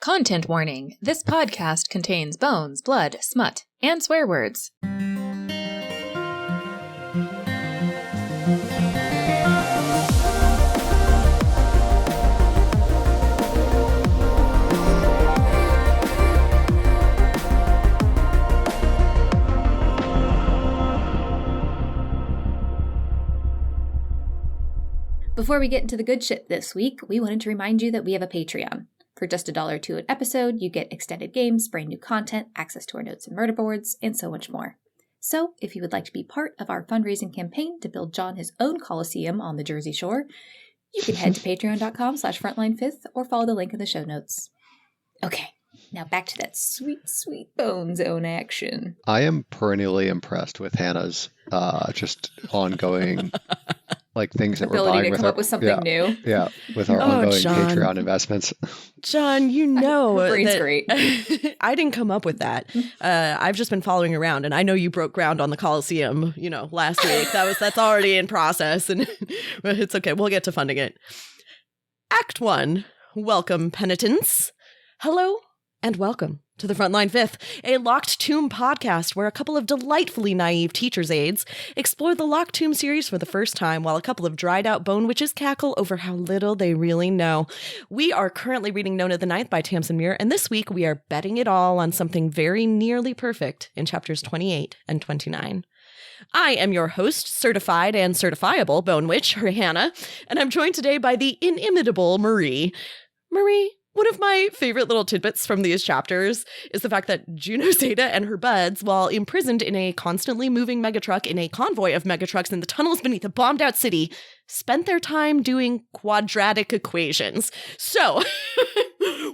Content warning. This podcast contains bones, blood, smut, and swear words. Before we get into the good shit this week, we wanted to remind you that we have a Patreon. For just $1 an episode, you get extended games, brand new content, access to our notes and murder boards, and so much more. So, if you would like to be part of our fundraising campaign to build John his own Coliseum on the Jersey Shore, you can head to patreon.com/frontlinefifth or follow the link in the show notes. Okay, now back to that sweet, sweet Bone Zone action. I am perennially impressed with Hannah's just ongoing things that we're buying to with come our, up with something new. Yeah, with our ongoing John. Patreon investments. John, you know Brain's that great. I didn't come up with that. I've just been following around, and I know you broke ground on the Coliseum, last week. That's already in process, and it's okay. We'll get to funding it. Act 1. Welcome, penitents. Hello and welcome to the Frontline Fifth, a Locked Tomb podcast where a couple of delightfully naive teacher's aides explore the Locked Tomb series for the first time while a couple of dried-out bone witches cackle over how little they really know. We are currently reading Nona the Ninth by Tamsin Muir, and this week we are betting it all on something very nearly perfect in chapters 28 and 29. I am your host, certified and certifiable bone witch, Hannah, and I'm joined today by the inimitable Marie. Marie, one of my favorite little tidbits from these chapters is the fact that Juno Zeta and her buds, while imprisoned in a constantly moving megatruck in a convoy of megatrucks in the tunnels beneath a bombed-out city, spent their time doing quadratic equations. So,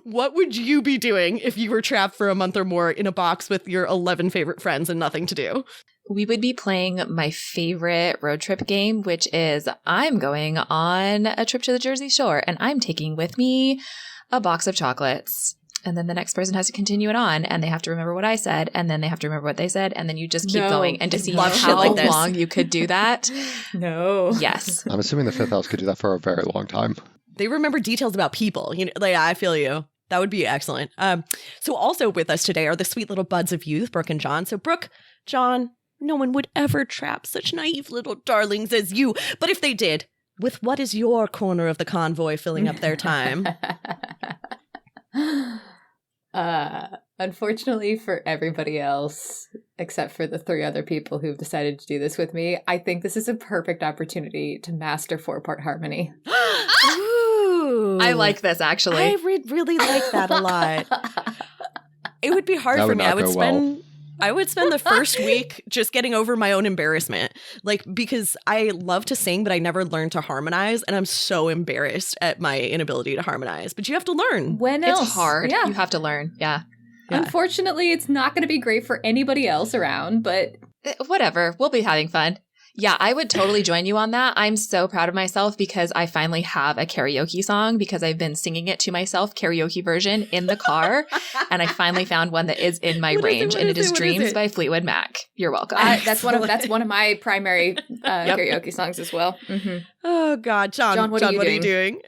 what would you be doing if you were trapped for a month or more in a box with your 11 favorite friends and nothing to do? We would be playing my favorite road trip game, which is I'm going on a trip to the Jersey Shore, and I'm taking with me a box of chocolates. And then the next person has to continue it on, and they have to remember what I said, and then they have to remember what they said, and then you just keep going and to see how long you could do that. No. Yes. I'm assuming the fifth house could do that for a very long time. They remember details about people. I feel you. That would be excellent. So also with us today are the sweet little buds of youth, Brooke and John. So Brooke, John, no one would ever trap such naive little darlings as you. But if they did, with what is your corner of the convoy filling up their time? Unfortunately for everybody else, except for the 3 other people who've decided to do this with me, I think this is a perfect opportunity to master 4-part harmony. Ooh. I like this, actually. I really like that a lot. It would be hard for me. I would spend the first week just getting over my own embarrassment. Because I love to sing, but I never learned to harmonize. And I'm so embarrassed at my inability to harmonize. But you have to learn. When else? It's hard. Yeah. You have to learn. Yeah. Unfortunately, it's not going to be great for anybody else around, but Whatever. We'll be having fun. Yeah, I would totally join you on that. I'm so proud of myself because I finally have a karaoke song because I've been singing it to myself, karaoke version, in the car. And I finally found one that is in my range, and it is Dreams by Fleetwood Mac. You're welcome. That's one of my primary karaoke songs as well. Mm-hmm. Oh, God. John, what are you doing?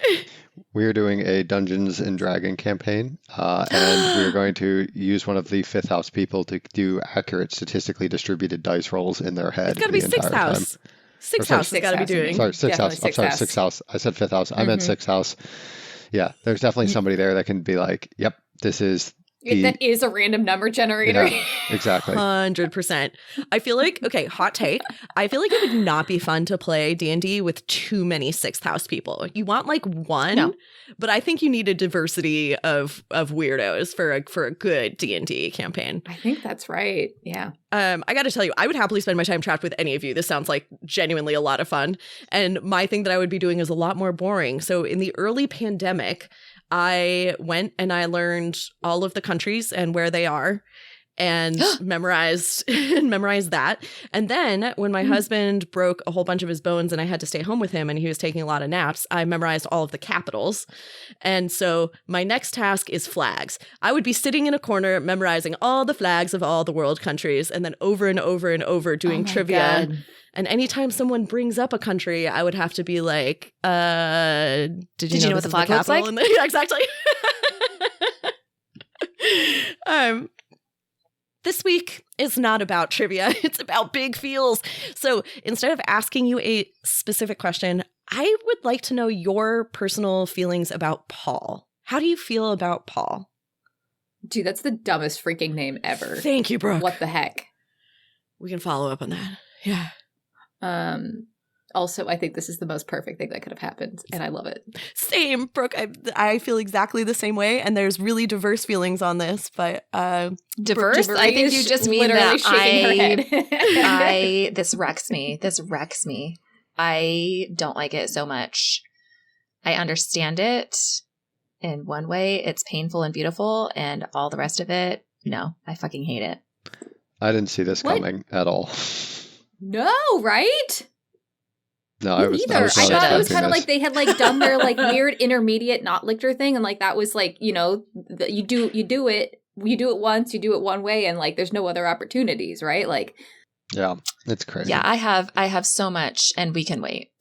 We're doing a Dungeons and Dragon campaign, and we're going to use one of the fifth house people to do accurate, statistically distributed dice rolls in their head. It's got to be sixth house. Sixth house has got to be doing. Sorry, sixth house. I'm sorry, sixth house. I said fifth house. I meant sixth house. Yeah, there's definitely somebody there that can be like, yep, this is that is a random number generator. Yeah, exactly. 100%. I feel like, okay, hot take. I feel like it would not be fun to play D&D with too many sixth house people. You want one, but I think you need a diversity of weirdos for a good D&D campaign. I think that's right. Yeah. I got to tell you, I would happily spend my time trapped with any of you. This sounds like genuinely a lot of fun. And my thing that I would be doing is a lot more boring. So in the early pandemic, I went and I learned all of the countries and where they are and memorized that. And then when my husband broke a whole bunch of his bones and I had to stay home with him and he was taking a lot of naps, I memorized all of the capitals. And so my next task is flags. I would be sitting in a corner memorizing all the flags of all the world countries and then over and over and over doing trivia. God. And anytime someone brings up a country, I would have to be like, did you know what the flag looks like? Exactly. This week is not about trivia. It's about big feels. So instead of asking you a specific question, I would like to know your personal feelings about Paul. How do you feel about Paul? Dude, that's the dumbest freaking name ever. Thank you, Brooke. What the heck? We can follow up on that. Yeah. Also, I think this is the most perfect thing that could have happened, and I love it. Same, Brooke. I feel exactly the same way, and there's really diverse feelings on this, but diverse? I think you just mean that shaking her head. this wrecks me. This wrecks me. I don't like it so much. I understand it in one way. It's painful and beautiful, and all the rest of it, no, I fucking hate it. I didn't see this coming at all. No, right? No, I was not I thought it was kind of this. like they had like done their like weird intermediate not lictor thing, and like that was like, you know, you do it once, you do it one way, and like there's no other opportunities, right? Like, yeah, it's crazy. Yeah, I have so much, and we can wait.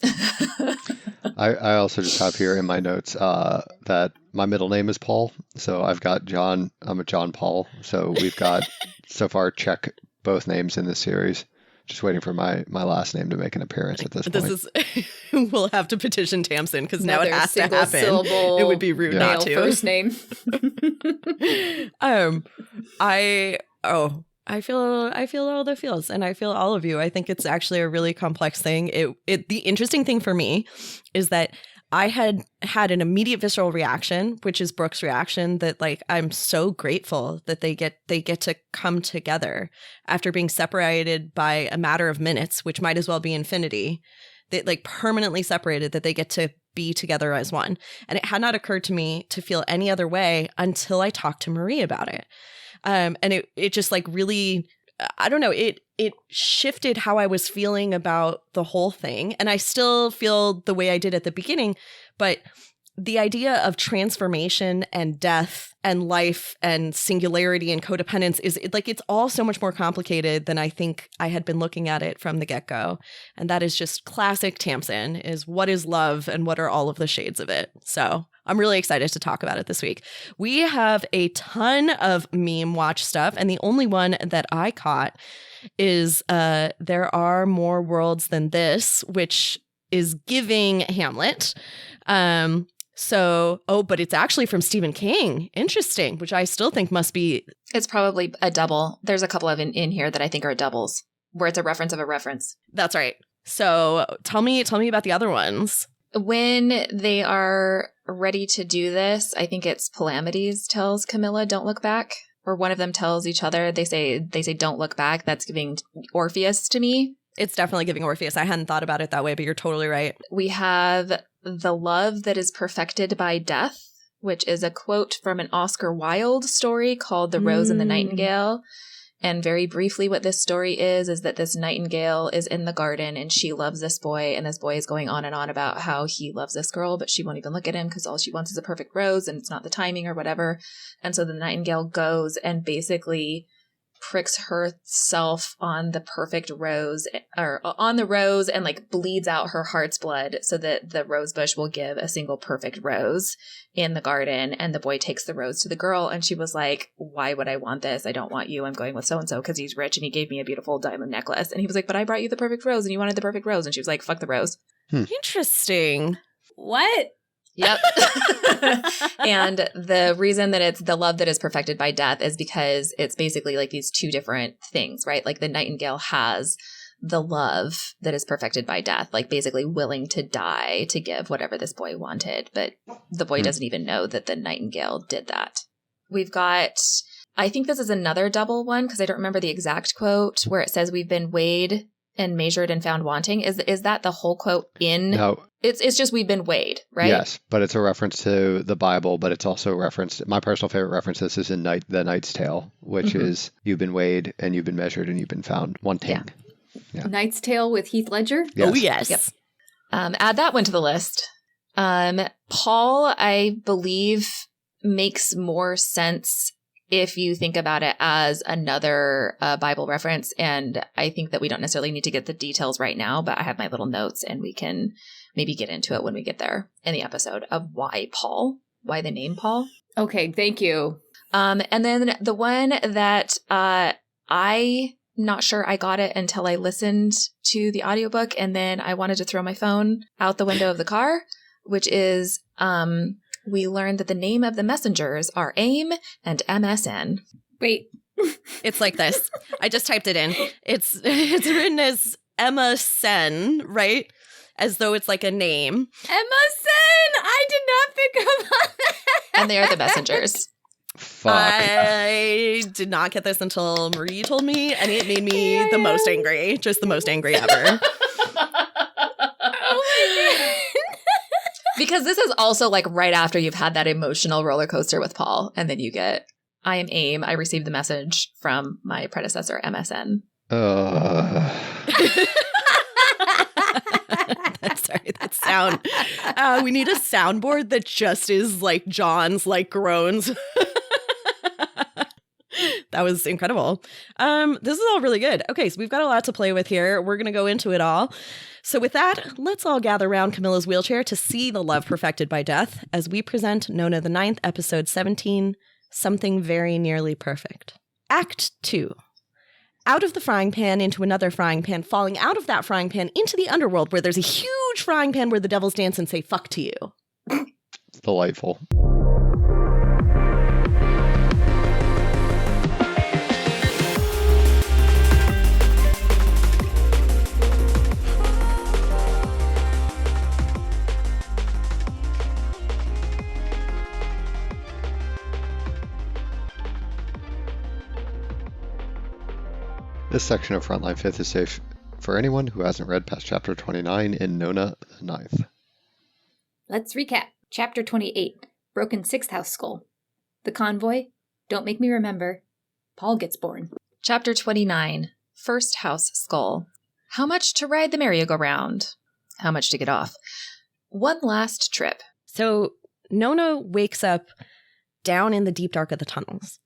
I also just have here in my notes that my middle name is Paul, so I've got John. I'm a John Paul, so we've got so far check both names in this series. Just waiting for my last name to make an appearance at this point. This is we'll have to petition Tamsin because now it has to happen. Syllable it would be rude not to. First name. I feel all the feels, and I feel all of you. I think it's actually a really complex thing. The interesting thing for me is that I had an immediate visceral reaction, which is Brooke's reaction, that like I'm so grateful that they get to come together after being separated by a matter of minutes, which might as well be infinity. They like permanently separated, that they get to be together as one. And it had not occurred to me to feel any other way until I talked to Marie about it. And it just like really, I don't know, it shifted how I was feeling about the whole thing. And I still feel the way I did at the beginning, but the idea of transformation and death and life and singularity and codependence is like, it's all so much more complicated than I think I had been looking at it from the get-go. And that is just classic Tamsin, is what is love and what are all of the shades of it. So I'm really excited to talk about it this week. We have a ton of meme watch stuff, and the only one that I caught is There Are More Worlds Than This, which is giving Hamlet. But it's actually from Stephen King. Interesting, which I still think must be. It's probably a double. There's a couple of in here that I think are doubles, where it's a reference of a reference. That's right. So tell me about the other ones. When they are ready to do this, I think it's Palamedes tells Camilla, "Don't look back," or one of them tells each other. They say, "Don't look back." That's giving Orpheus to me. It's definitely giving Orpheus. I hadn't thought about it that way, but you're totally right. We have "The love that is perfected by death," which is a quote from an Oscar Wilde story called "The Rose and the Nightingale." And very briefly, what this story is that this nightingale is in the garden and she loves this boy, and this boy is going on and on about how he loves this girl, but she won't even look at him because all she wants is a perfect rose and it's not the timing or whatever. And so the nightingale goes and basically pricks herself on the perfect rose, or on the rose, and like bleeds out her heart's blood so that the rose bush will give a single perfect rose in the garden. And the boy takes the rose to the girl, and she was like, "Why would I want this? I don't want you. I'm going with so-and-so because he's rich and he gave me a beautiful diamond necklace." And he was like, "But I brought you the perfect rose and you wanted the perfect rose." And she was like, "Fuck the rose." Interesting. What? Yep. And the reason that it's the love that is perfected by death is because it's basically like these two different things, right? Like the nightingale has the love that is perfected by death, like basically willing to die to give whatever this boy wanted. But the boy doesn't even know that the nightingale did that. We've got, I think this is another double one because I don't remember the exact quote, where it says we've been weighed and measured and found wanting. Is that the whole quote in? No. It's just we've been weighed, right? Yes, but it's a reference to the Bible, but it's also a reference. My personal favorite reference to this is in The Knight's Tale, which is you've been weighed and you've been measured and you've been found wanting. Yeah. Knight's Tale with Heath Ledger? Yes. Oh, yes. Yep. Add that one to the list. Paul, I believe, makes more sense if you think about it as another Bible reference. And I think that we don't necessarily need to get the details right now, but I have my little notes and we can maybe get into it when we get there in the episode of why the name Paul. Okay, thank you. And then the one that I not sure I got it until I listened to the audiobook, and then I wanted to throw my phone out the window of the car, which is we learned that the name of the messengers are AIM and MSN. Wait. It's like this. I just typed it in. It's written as Emma Sen, right? As though it's like a name. Emma Sen! I did not pick up on that. And they are the messengers. Fuck. I did not get this until Marie told me, and it made me the most angry. Just the most angry ever. Because this is also like right after you've had that emotional roller coaster with Paul, and then you get, I am AIM. I received the message from my predecessor, MSN. Sorry, that sound. We need a soundboard that just is like John's like groans. That was incredible. This is all really good. Okay, so we've got a lot to play with here. We're going to go into it all. So with that, let's all gather around Camilla's wheelchair to see the love perfected by death as we present Nona the Ninth, episode 17, Something Very Nearly Perfect. Act 2. Out of the frying pan into another frying pan, falling out of that frying pan into the underworld where there's a huge frying pan where the devils dance and say fuck to you. Delightful. This section of Frontline Fifth is safe for anyone who hasn't read past Chapter 29 in Nona the Ninth. Let's recap. Chapter 28, Broken Sixth House Skull. The Convoy, Don't Make Me Remember, Paul Gets Born. Chapter 29, First House Skull. How much to ride the merry-go-round? How much to get off? One last trip. So Nona wakes up down in the deep dark of the tunnels.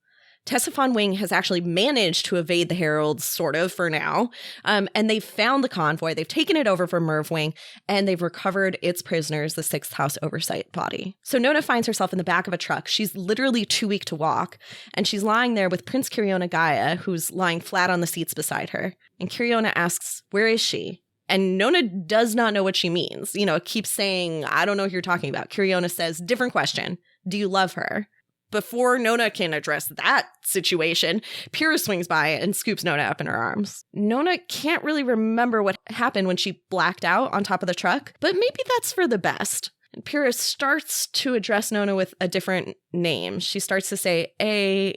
Tessa Von Wing has actually managed to evade the Heralds, sort of, for now. And they've found the convoy. They've taken it over from Merv Wing, and they've recovered its prisoners, the Sixth House Oversight body. So Nona finds herself in the back of a truck. She's literally too weak to walk, and she's lying there with Prince Kiriona Gaia, who's lying flat on the seats beside her. And Kiriona asks, where is she? And Nona does not know what she means. You know, it keeps saying, I don't know what you're talking about. Kiriona says, different question. Do you love her? Before Nona can address that situation, Pyrrha swings by and scoops Nona up in her arms. Nona can't really remember what happened when she blacked out on top of the truck, but maybe that's for the best. And Pyrrha starts to address Nona with a different name. She starts to say,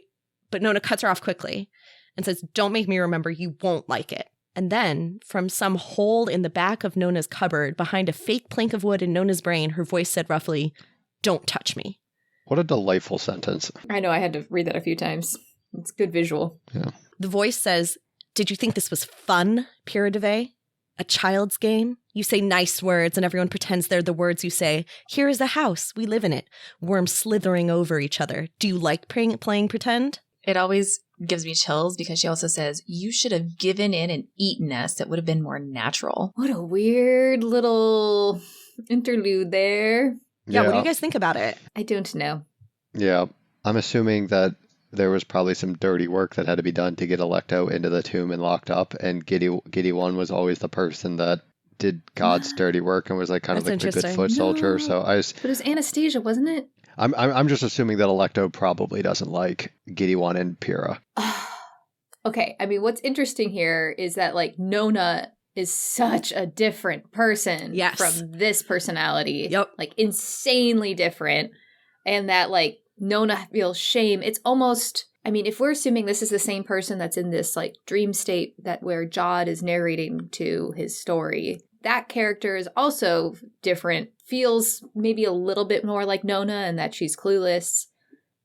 but Nona cuts her off quickly and says, don't make me remember, you won't like it. And then, from some hole in the back of Nona's cupboard, behind a fake plank of wood in Nona's brain, her voice said roughly, don't touch me. What a delightful sentence. I know, I had to read that a few times. It's good visual. Yeah. The voice says, did you think this was fun, Pyrrha Devey? A child's game? You say nice words and everyone pretends they're the words you say. Here is a house. We live in it. Worms slithering over each other. Do you like playing pretend? It always gives me chills because she also says, you should have given in and eaten us. It would have been more natural. What a weird little interlude there. Yeah, what do you guys think about it? I don't know. Yeah, I'm assuming that there was probably some dirty work that had to be done to get Alecto into the tomb and locked up, and Giddy One was always the person that did God's dirty work and was like kind of like the good foot soldier. So But it was Anastasia, wasn't it? I'm just assuming that Alecto probably doesn't like Giddy One and Pyrrha. Okay, I mean, what's interesting here is that like Nona is such a different person from this personality. Yep. Like insanely different. And that like Nona feels shame. It's almost, I mean, if we're assuming this is the same person that's in this like dream state that where Jod is narrating to his story, that character is also different, feels maybe a little bit more like Nona and that she's clueless.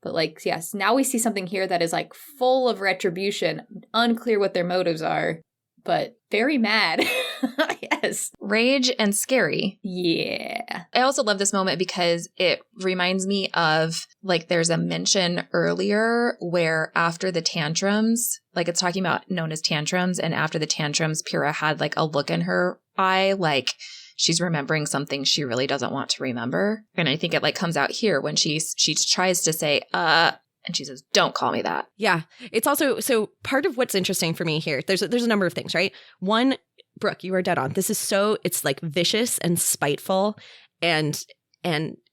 But like, yes, now we see something here that is like full of retribution, unclear what their motives are, but very mad. Yes. Rage and scary. Yeah. I also love this moment because it reminds me of, like, there's a mention earlier where after the tantrums, like it's talking about Nona's tantrums, and after the tantrums, Pyrrha had like a look in her eye, like she's remembering something she really doesn't want to remember. And I think it like comes out here when she tries to say, And she says, don't call me that. Yeah. It's also, so part of what's interesting for me here, there's a number of things, right? One, Brooke, you are dead on. This is so, it's like vicious and spiteful and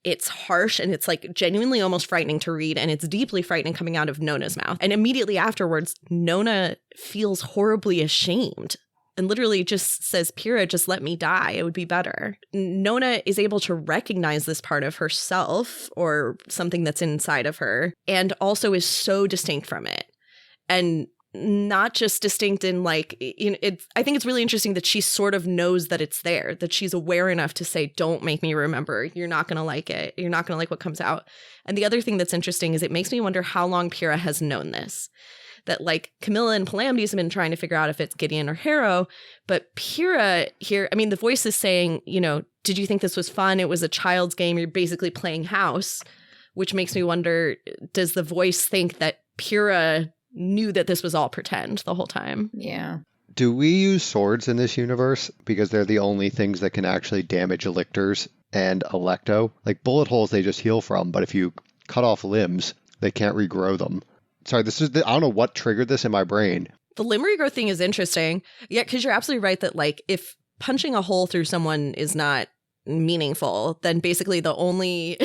it's harsh and it's like genuinely almost frightening to read, and it's deeply frightening coming out of Nona's mouth. And immediately afterwards, Nona feels horribly ashamed and literally just says, Pyrrha, just let me die. It would be better. Nona is able to recognize this part of herself or something that's inside of her, and also is so distinct from it. And not just distinct in like, I think it's really interesting that she sort of knows that it's there, that she's aware enough to say, don't make me remember. You're not going to like it. You're not going to like what comes out. And the other thing that's interesting is it makes me wonder how long Pyrrha has known this. That like Camilla and Pallamides have been trying to figure out if it's Gideon or Harrow, but Pyrrha here, I mean, the voice is saying, did you think this was fun? It was a child's game. You're basically playing house, which makes me wonder, does the voice think that Pyrrha knew that this was all pretend the whole time? Yeah. Do we use swords in this universe because they're the only things that can actually damage elictors and electo? Like bullet holes they just heal from, but if you cut off limbs, they can't regrow them. Sorry, I don't know what triggered this in my brain. The limb regrowth thing is interesting. Yeah, because you're absolutely right that like if punching a hole through someone is not meaningful, then basically the only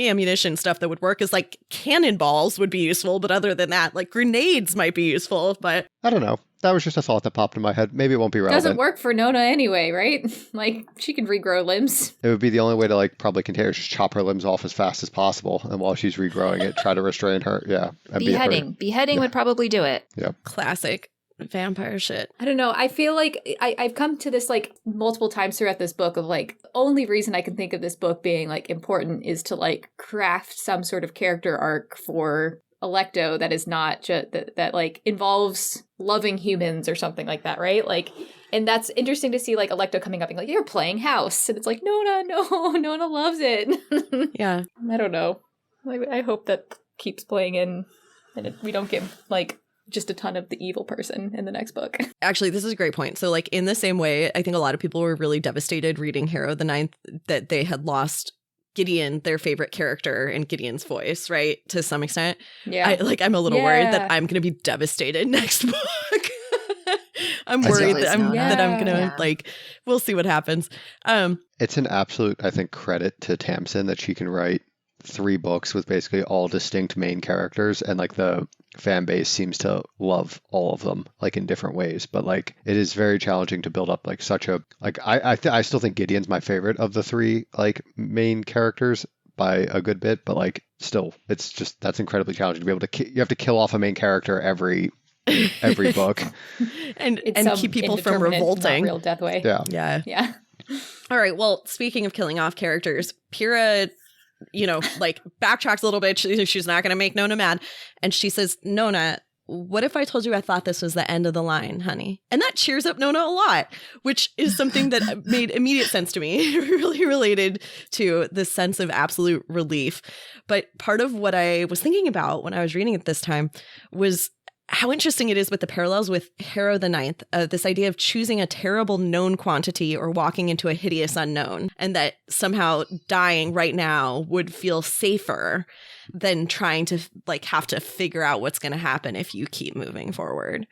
ammunition stuff that would work is like cannonballs would be useful, but other than that, like grenades might be useful. But I don't know. That was just a thought that popped in my head. Maybe it won't be relevant. Doesn't work for Nona anyway, right? Like she can regrow limbs. It would be the only way to like probably continue to just chop her limbs off as fast as possible, and while she's regrowing it, try to restrain her. Yeah, and beheading would probably do it. Yeah, classic vampire shit. I don't know. I feel like I've come to this like multiple times throughout this book of like, only reason I can think of this book being like important is to like craft some sort of character arc for Electo that is not just that like involves loving humans or something like that, right? Like, and that's interesting to see like Electo coming up and like, you're playing house, and it's like, Nona loves it. Yeah. I don't know. I hope that keeps playing in, and we don't get like just a ton of the evil person in the next book. Actually, this is a great point. So like in the same way, I think a lot of people were really devastated reading Harrow the Ninth that they had lost Gideon, their favorite character, in Gideon's voice, right? To some extent. Yeah. I'm a little worried that I'm going to be devastated next book. I'm worried that I'm going to like, we'll see what happens. It's an absolute, I think, credit to Tamsin that she can write 3 books with basically all distinct main characters, and like the fan base seems to love all of them like in different ways, but like it is very challenging to build up like such a like I still think Gideon's my favorite of the 3 like main characters by a good bit, but like still it's just that's incredibly challenging to be able to you have to kill off a main character every book and keep people from revolting, not real death way. Yeah. All right, well, speaking of killing off characters, Pyrrha like backtracks a little bit. She's not going to make Nona mad. And she says, Nona, what if I told you I thought this was the end of the line, honey? And that cheers up Nona a lot, which is something that made immediate sense to me. Really related to this sense of absolute relief. But part of what I was thinking about when I was reading it this time was how interesting it is with the parallels with Harrow the Ninth, this idea of choosing a terrible known quantity or walking into a hideous unknown, and that somehow dying right now would feel safer than trying to like have to figure out what's going to happen if you keep moving forward.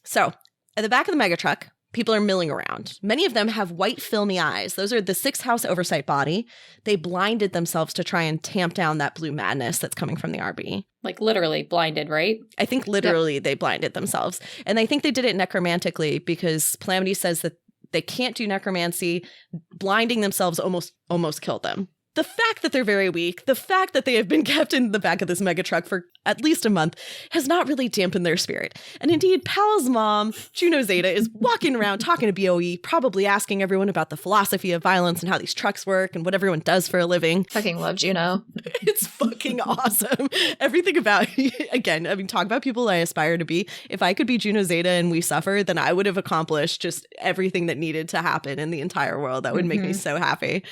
So at the back of the megatruck, people are milling around. Many of them have white filmy eyes. Those are the 6th House oversight body. They blinded themselves to try and tamp down that blue madness that's coming from the RB. Like literally blinded, right? I think literally they blinded themselves. And I think they did it necromantically because Pallamides says that they can't do necromancy. Blinding themselves almost killed them. The fact that they're very weak, the fact that they have been kept in the back of this megatruck for at least a month has not really dampened their spirit. And indeed, Pal's mom, Juno Zeta, is walking around talking to BOE, probably asking everyone about the philosophy of violence and how these trucks work and what everyone does for a living. Fucking love Juno. It's fucking awesome. Everything about, again, I mean, talk about people I aspire to be. If I could be Juno Zeta and we suffer, then I would have accomplished just everything that needed to happen in the entire world. That would make me so happy.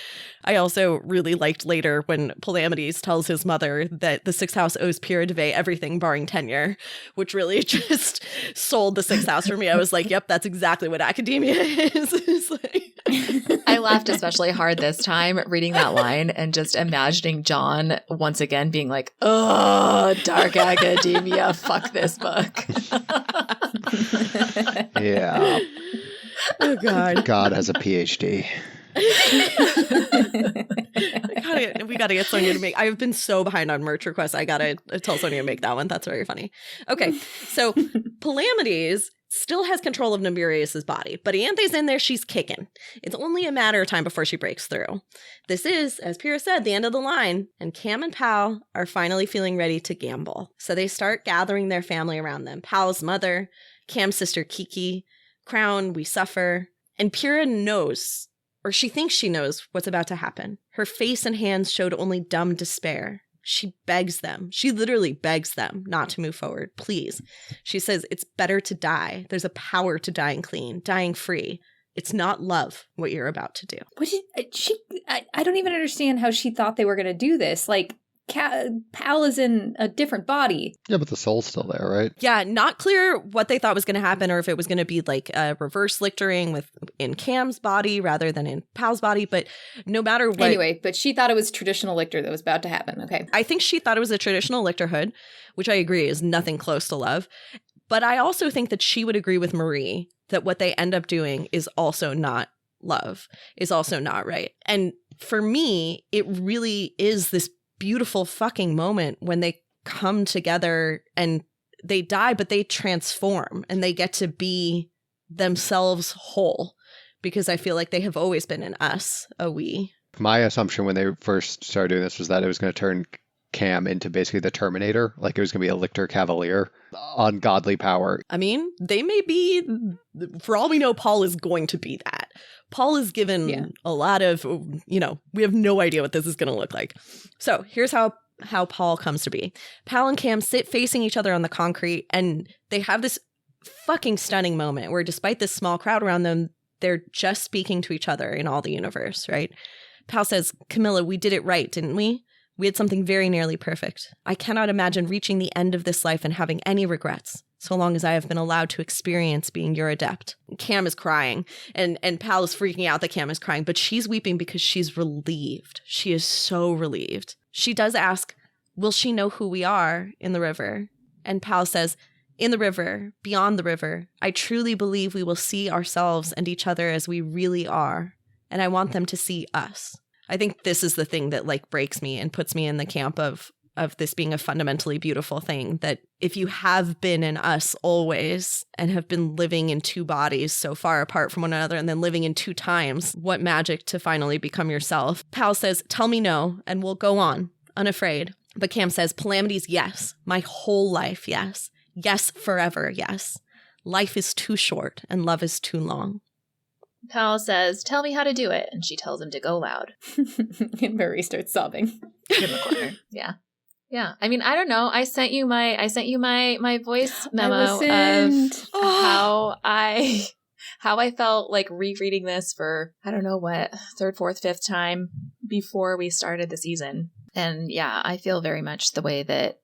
I also really really liked later when Palamides tells his mother that the Sixth House owes Pyrrha DeVay everything barring tenure, which really just sold the Sixth House for me. I was like, yep, that's exactly what academia is. It's like... I laughed especially hard this time reading that line and just imagining John once again being like, oh, dark academia, fuck this book. Yeah. Oh, God. God has a PhD. We gotta get Sonia to make. I've been so behind on merch requests. I gotta tell Sonia to make that one. That's very funny. Okay, so Palamides still has control of Naburius's body, but Ianthe's in there. She's kicking. It's only a matter of time before she breaks through. This is, as Pyrrha said, the end of the line, and Cam and Pal are finally feeling ready to gamble. So they start gathering their family around them. Pal's mother, Cam's sister Kiki, Crown, We Suffer, and Pyrrha knows, or she thinks she knows, what's about to happen. Her face and hands showed only dumb despair. She begs them. She literally begs them not to move forward. Please. She says it's better to die. There's a power to dying clean, dying free. It's not love what you're about to do. What I don't even understand how she thought they were going to do this. Like, Pal is in a different body. Yeah, but the soul's still there, right? Yeah, not clear what they thought was going to happen, or if it was going to be like a reverse lictoring in Cam's body rather than in Pal's body. But no matter what. Anyway, but she thought it was traditional lictor that was about to happen. Okay. I think she thought it was a traditional lictorhood, which I agree is nothing close to love. But I also think that she would agree with Marie that what they end up doing is also not love, is also not right. And for me, it really is this beautiful fucking moment when they come together and they die, but they transform and they get to be themselves whole, because I feel like they have always been in us, a we. My assumption when they first started doing this was that it was going to turn Cam into basically the Terminator, like it was going to be a lictor cavalier, ungodly power. I mean, they may be, for all we know, Paul is going to be that. Paul is given a lot of, we have no idea what this is going to look like. So here's how Paul comes to be. Pal and Cam sit facing each other on the concrete, and they have this fucking stunning moment where despite this small crowd around them, they're just speaking to each other in all the universe, right? Pal says, Camilla, we did it right, didn't we? We had something very nearly perfect. I cannot imagine reaching the end of this life and having any regrets, so long as I have been allowed to experience being your adept. Cam is crying, and Pal is freaking out that Cam is crying, but she's weeping because she's relieved. She is so relieved. She does ask, will she know who we are in the river? And Pal says, in the river, beyond the river, I truly believe we will see ourselves and each other as we really are, and I want them to see us. I think this is the thing that like breaks me and puts me in the camp of this being a fundamentally beautiful thing, that if you have been in us always and have been living in two bodies so far apart from one another and then living in two times, what magic to finally become yourself. Pal says, tell me no, and we'll go on, unafraid. But Cam says, Palamides, yes. My whole life, yes. Yes, forever, yes. Life is too short and love is too long. Pal says, tell me how to do it. And she tells him to go loud. And Marie starts sobbing. In the corner. Yeah. Yeah. I mean, I don't know. I sent you my voice memo of how I felt like rereading this for, I don't know what, third, fourth, fifth time before we started the season. And yeah, I feel very much the way that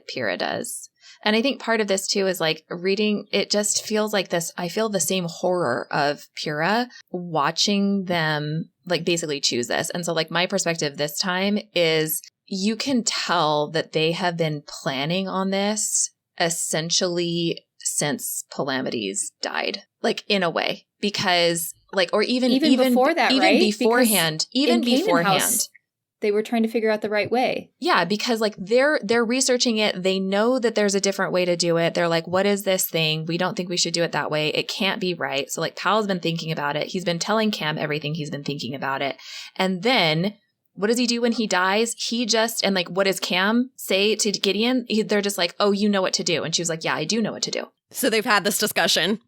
Pyrrha does. And I think part of this too is like reading, it just feels like this. I feel the same horror of Pyrrha watching them like basically choose this. And so like my perspective this time is you can tell that they have been planning on this essentially since Palamides died, like in a way, because like, or even before that, even right? beforehand, even beforehand. House, they were trying to figure out the right way. Yeah, because like they're researching it. They know that there's a different way to do it. They're like, what is this thing? We don't think we should do it that way. It can't be right. So like Pal's been thinking about it. He's been telling Cam everything he's been thinking about it. And then what does he do when he dies? He just, and like, what does Cam say to Gideon? They're just like, oh, you know what to do. And she was like, yeah, I do know what to do. So they've had this discussion.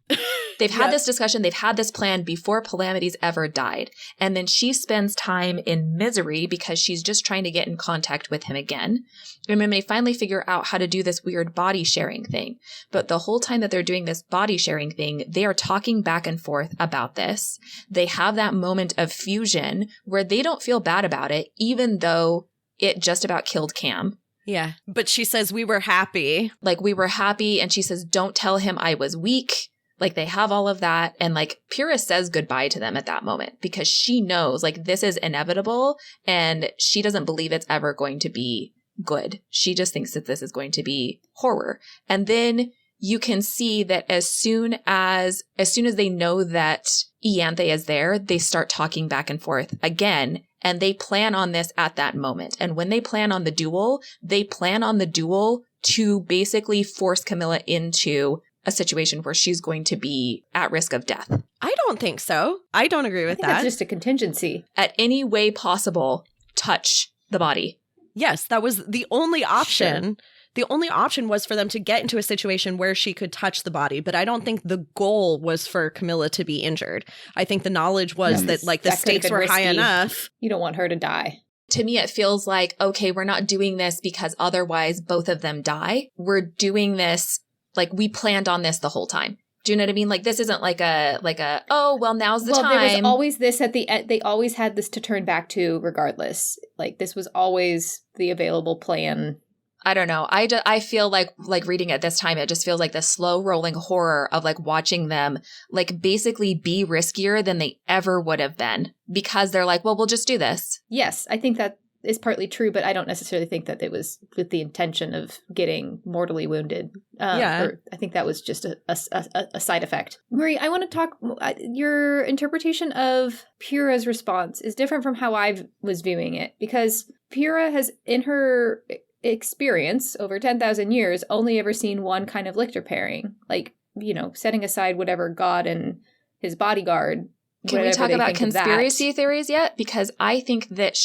They've had this discussion. They've had this plan before Calamity's ever died. And then she spends time in misery because she's just trying to get in contact with him again. And when they finally figure out how to do this weird body sharing thing. But the whole time that they're doing this body sharing thing, they are talking back and forth about this. They have that moment of fusion where they don't feel bad about it, even though it just about killed Cam. Yeah. But she says we were happy. Like, we were happy. And she says, don't tell him I was weak. Like, they have all of that. And like, Pyrrha says goodbye to them at that moment because she knows like this is inevitable and she doesn't believe it's ever going to be good. She just thinks that this is going to be horror. And then you can see that as soon as they know that Ianthe is there, they start talking back and forth again. And they plan on this at that moment. And when they plan on the duel, they plan on the duel to basically force Camilla into a situation where she's going to be at risk of death. I don't think so. I don't agree with that. That's just a contingency. At any way possible, touch the body. Yes, that was the only option. Sure. The only option was for them to get into a situation where she could touch the body. But I don't think the goal was for Camilla to be injured. I think the knowledge was that like the stakes were high enough. You don't want her to die. To me, it feels like, okay, we're not doing this because otherwise both of them die. We're doing this like we planned on this the whole time. Do you know what I mean? Like, this isn't like a, oh, well, now's the time. Well, there was always this at the end. They always had this to turn back to regardless. Like, this was always the available plan. I don't know. I feel like reading it this time, it just feels like the slow rolling horror of like watching them like basically be riskier than they ever would have been because they're like, well, we'll just do this. Yes, I think that is partly true, but I don't necessarily think that it was with the intention of getting mortally wounded. I think that was just a side effect. Marie, I want to talk, your interpretation of Pyrrha's response is different from how I was viewing it, because Pyrrha has, in her experience over 10,000 years, only ever seen one kind of lictor pairing. Like, you know, setting aside whatever God and his bodyguard. Can we talk about conspiracy theories yet? Because I think that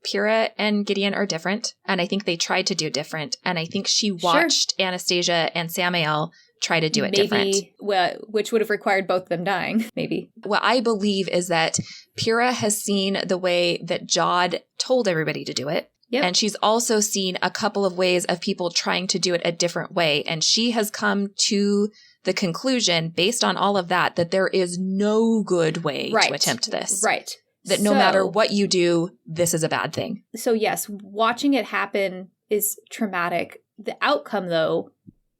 Pyrrha and Gideon are different, and I think they tried to do different, and I think she watched Anastasia and Samael try to do it different. Well, which would have required both of them dying, maybe. What I believe is that Pyrrha has seen the way that Jod told everybody to do it. Yep. And she's also seen a couple of ways of people trying to do it a different way. And she has come to the conclusion, based on all of that, that there is no good way to attempt this. Right. That no matter what you do, this is a bad thing. So yes, watching it happen is traumatic. The outcome, though,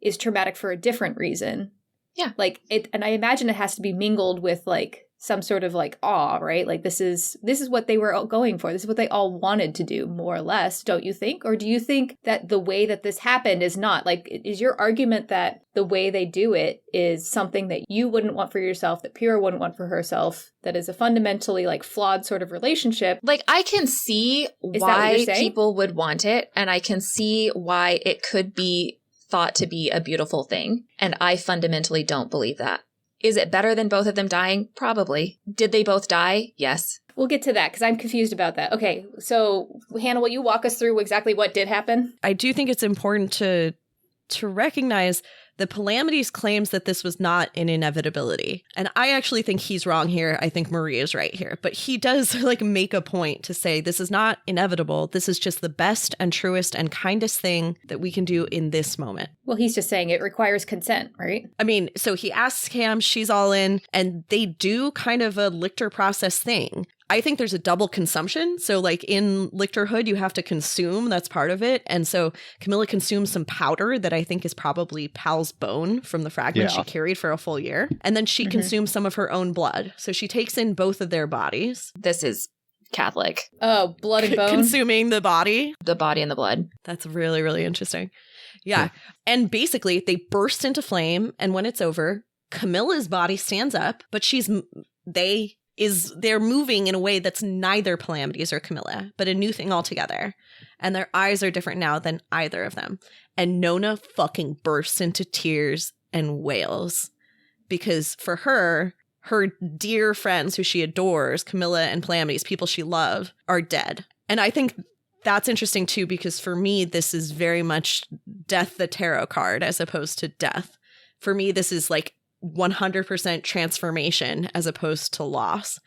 is traumatic for a different reason. Yeah. Like it, and I imagine it has to be mingled with like some sort of like awe, right? Like this is what they were going for. This is what they all wanted to do, more or less, don't you think? Or do you think that the way that this happened is not? Like, is your argument that the way they do it is something that you wouldn't want for yourself, that Pyrrha wouldn't want for herself, that is a fundamentally like flawed sort of relationship? Like, I can see why people would want it, and I can see why it could be thought to be a beautiful thing. And I fundamentally don't believe that. Is it better than both of them dying? Probably. Did they both die? Yes. We'll get to that because I'm confused about that. Okay, so Hannah, will you walk us through exactly what did happen? I do think it's important to recognize the Palamides claims that this was not an inevitability. And I actually think he's wrong here. I think Marie is right here. But he does like make a point to say this is not inevitable. This is just the best and truest and kindest thing that we can do in this moment. Well, he's just saying it requires consent, right? I mean, so he asks Cam, she's all in, and they do kind of a lictor process thing. I think there's a double consumption. So like in lictorhood, you have to consume. That's part of it. And so Camilla consumes some powder that I think is probably Pal's bone from the fragment she carried for a full year. And then she consumes some of her own blood. So she takes in both of their bodies. This is Catholic. Oh, blood and bone. Consuming the body. The body and the blood. That's really, really interesting. Yeah. And basically they burst into flame. And when it's over, Camilla's body stands up, but they're moving in a way that's neither Palamides or Camilla, but a new thing altogether. And their eyes are different now than either of them. And Nona fucking bursts into tears and wails. Because for her dear friends who she adores, Camilla and Palamides, people she loves, are dead. And I think that's interesting too, because for me, this is very much Death the tarot card as opposed to death. for me, this is like 100% transformation as opposed to loss.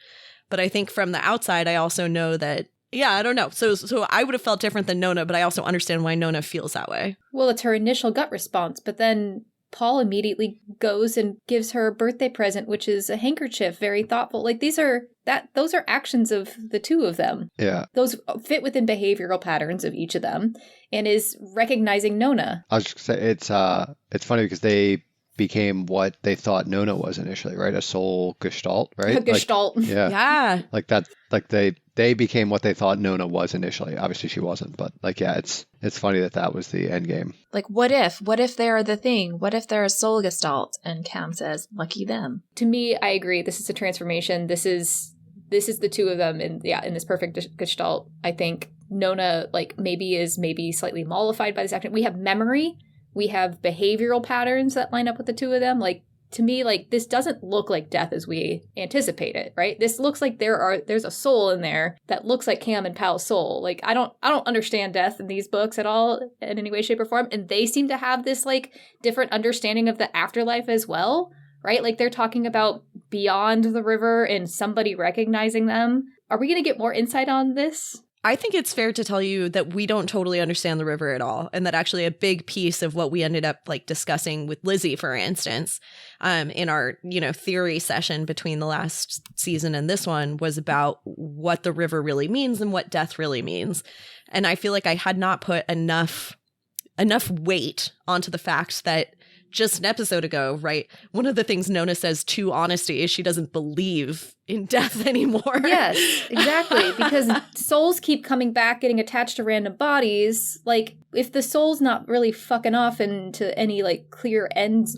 But I think from the outside, I also know that, yeah, I don't know. So I would have felt different than Nona, but I also understand why Nona feels that way. Well, it's her initial gut response, but then Paul immediately goes and gives her a birthday present, which is a handkerchief, very thoughtful. Like those are actions of the two of them. Yeah. Those fit within behavioral patterns of each of them and is recognizing Nona. I was just gonna say it's funny because they became what they thought Nona was initially, right? A soul gestalt, right? A gestalt. Like, yeah. Yeah. Like that, like they became what they thought Nona was initially. Obviously she wasn't, but like, yeah, it's funny that was the end game. Like, what if they're the thing? What if they're a soul gestalt? And Cam says, lucky them. To me, I agree. This is a transformation. This is the two of them in this perfect gestalt. I think Nona is maybe slightly mollified by this action. We have memory. We have behavioral patterns that line up with the two of them. Like, to me, like, this doesn't look like death as we anticipate it, right? This looks like there's a soul in there that looks like Cam and Pal's soul. Like, I don't understand death in these books at all in any way, shape, or form. And they seem to have this, like, different understanding of the afterlife as well, right? Like, they're talking about beyond the river and somebody recognizing them. Are we going to get more insight on this? I think it's fair to tell you that we don't totally understand the river at all. And that actually a big piece of what we ended up like discussing with Lizzie, for instance, in our, theory session between the last season and this one was about what the river really means and what death really means. And I feel like I had not put enough weight onto the fact that just an episode ago, right? One of the things Nona says to Honesty is she doesn't believe in death anymore. Yes, exactly. Because souls keep coming back, getting attached to random bodies. Like, if the soul's not really fucking off into any, like, clear end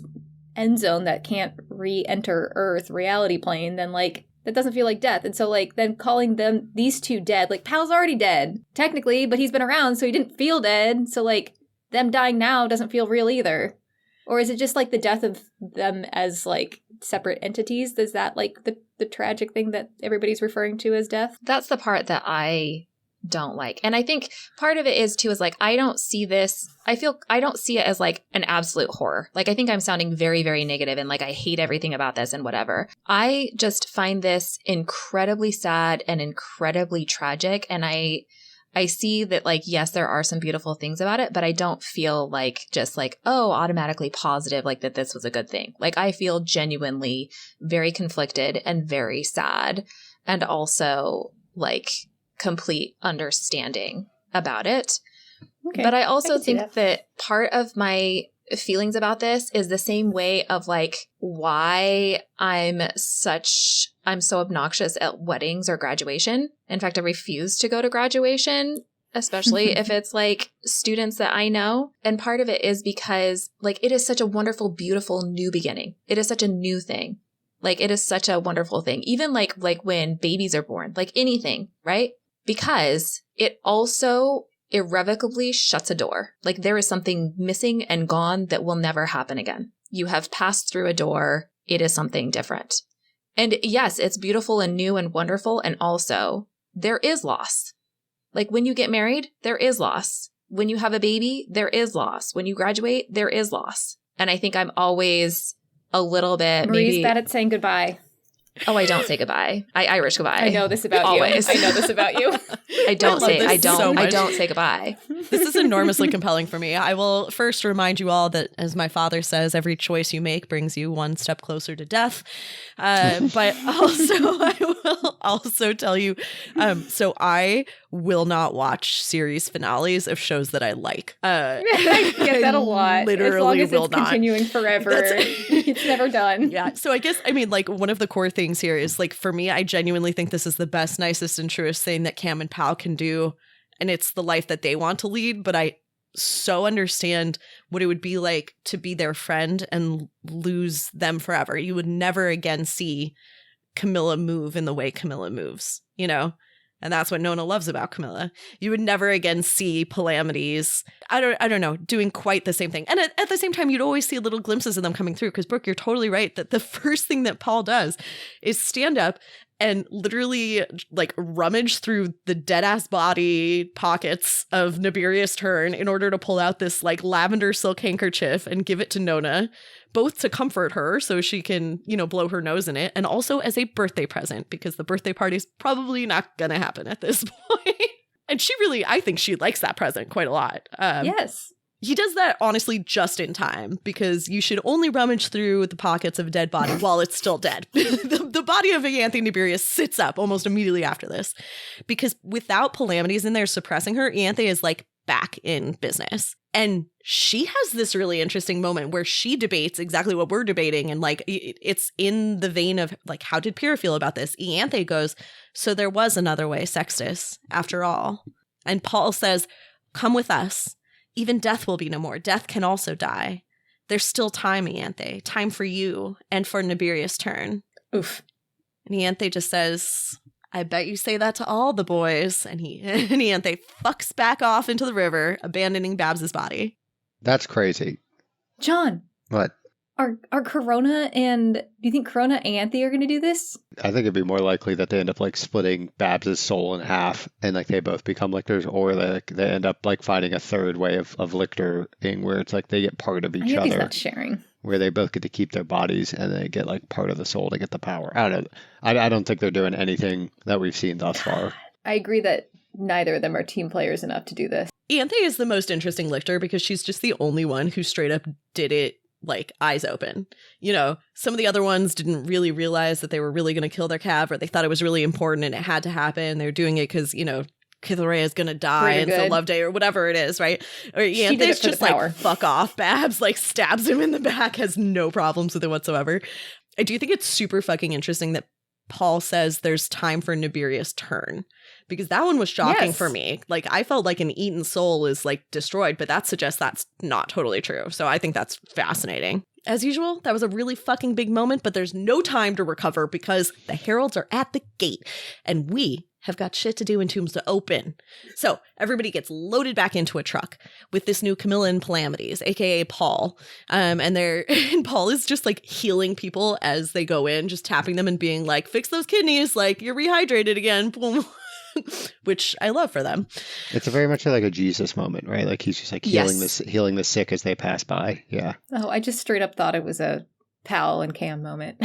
zone that can't re-enter Earth reality plane, then, like, that doesn't feel like death. And so, like, then calling these two dead, like, Pal's already dead, technically, but he's been around, so he didn't feel dead. So, like, them dying now doesn't feel real either. Or is it just like the death of them as like separate entities? Is that like the tragic thing that everybody's referring to as death? That's the part that I don't like. And I think part of it is too is like, I don't see this. I don't see it as like an absolute horror. Like, I think I'm sounding very, very negative and like I hate everything about this and whatever. I just find this incredibly sad and incredibly tragic. And I see that, like, yes, there are some beautiful things about it, but I don't feel like just like, oh, automatically positive, like that this was a good thing. Like, I feel genuinely very conflicted and very sad, and also like complete understanding about it. Okay. But I also think that part of my feelings about this is the same way of like why I'm so obnoxious at weddings or graduation. In fact, I refuse to go to graduation, especially if it's like students that I know. And part of it is because like it is such a wonderful, beautiful new beginning. It is such a new thing. Like it is such a wonderful thing. Even like when babies are born, like anything, right? Because it also irrevocably shuts a door. Like there is something missing and gone that will never happen again. You have passed through a door. It is something different. And yes, it's beautiful and new and wonderful. And also there is loss. Like when you get married, there is loss. When you have a baby, there is loss. When you graduate, there is loss. And I think I'm always a little bit Marie's bad at saying goodbye. Oh, I don't say goodbye. I Irish goodbye. I know this about Always. you. I know this about you. I don't say goodbye. This is enormously compelling for me. I will first remind you all that, as my father says, every choice you make brings you one step closer to death. But also, I will also tell you, so I will not watch series finales of shows that I like. I get that a lot. Literally as long as will it's not. Continuing forever. It's never done. Yeah. So I guess, I mean, like one of the core things here is like, for me, I genuinely think this is the best, nicest, and truest thing that Cam and Pal can do. And it's the life that they want to lead. But I so understand what it would be like to be their friend and lose them forever. You would never again see Camilla move in the way Camilla moves, you know? And that's what Nona loves about Camilla. You would never again see Palamides, I don't know, doing quite the same thing. And at the same time, you'd always see little glimpses of them coming through. Because Brooke, you're totally right that the first thing that Paul does is stand up and literally like rummage through the dead ass body pockets of Nibirius Turn in order to pull out this like lavender silk handkerchief and give it to Nona, both to comfort her so she can, you know, blow her nose in it, and also as a birthday present because the birthday party's probably not gonna happen at this point. And she really, I think she likes that present quite a lot. Yes. He does that, honestly, just in time, because you should only rummage through the pockets of a dead body while it's still dead. The body of Ianthe Nibirius sits up almost immediately after this, because without Palamides in there suppressing her, Ianthe is, like, back in business. And she has this really interesting moment where she debates exactly what we're debating, and, like, it's in the vein of, like, how did Pyrrha feel about this? Ianthe goes, so there was another way, Sextus, after all. And Paul says, come with us. Even death will be no more. Death can also die. There's still time, Ianthe. Time for you and for Nibirius Turn. Oof. And Ianthe just says, I bet you say that to all the boys. And Ianthe fucks back off into the river, abandoning Babs's body. That's crazy. John. What? Are Corona and do you think Corona and Ianthe are going to do this? I think it'd be more likely that they end up like splitting Babs's soul in half, and like they both become lictors, or they end up like finding a third way of lictoring where it's like they get part of each other, not sharing, where they both get to keep their bodies and they get like part of the soul to get the power. I don't know. I don't think they're doing anything that we've seen thus far. I agree that neither of them are team players enough to do this. Ianthe is the most interesting lictor because she's just the only one who straight up did it like eyes open. You know, some of the other ones didn't really realize that they were really going to kill their cav, or they thought it was really important and it had to happen. They're doing it because, you know, Kithlarea is going to die and it's a love day or whatever it is, right? Or Ianthe's just like, fuck off. Babs like stabs him in the back, has no problems with it whatsoever. I do think it's super fucking interesting that Paul says there's time for Nibirius Turn, because that one was shocking for me. Like, I felt like an eaten soul is like destroyed, but that suggests that's not totally true. So I think that's fascinating. As usual, that was a really fucking big moment, but there's no time to recover because the heralds are at the gate and we have got shit to do and tombs to open. So everybody gets loaded back into a truck with this new Camillan Palamides, aka Paul. And Paul is just like healing people as they go in, just tapping them and being like, fix those kidneys, like you're rehydrated again. Boom. Which I love for them. It's a very much like a Jesus moment, right? Like he's just like healing the sick as they pass by. Yeah. Oh, I just straight up thought it was a Pal and Cam moment.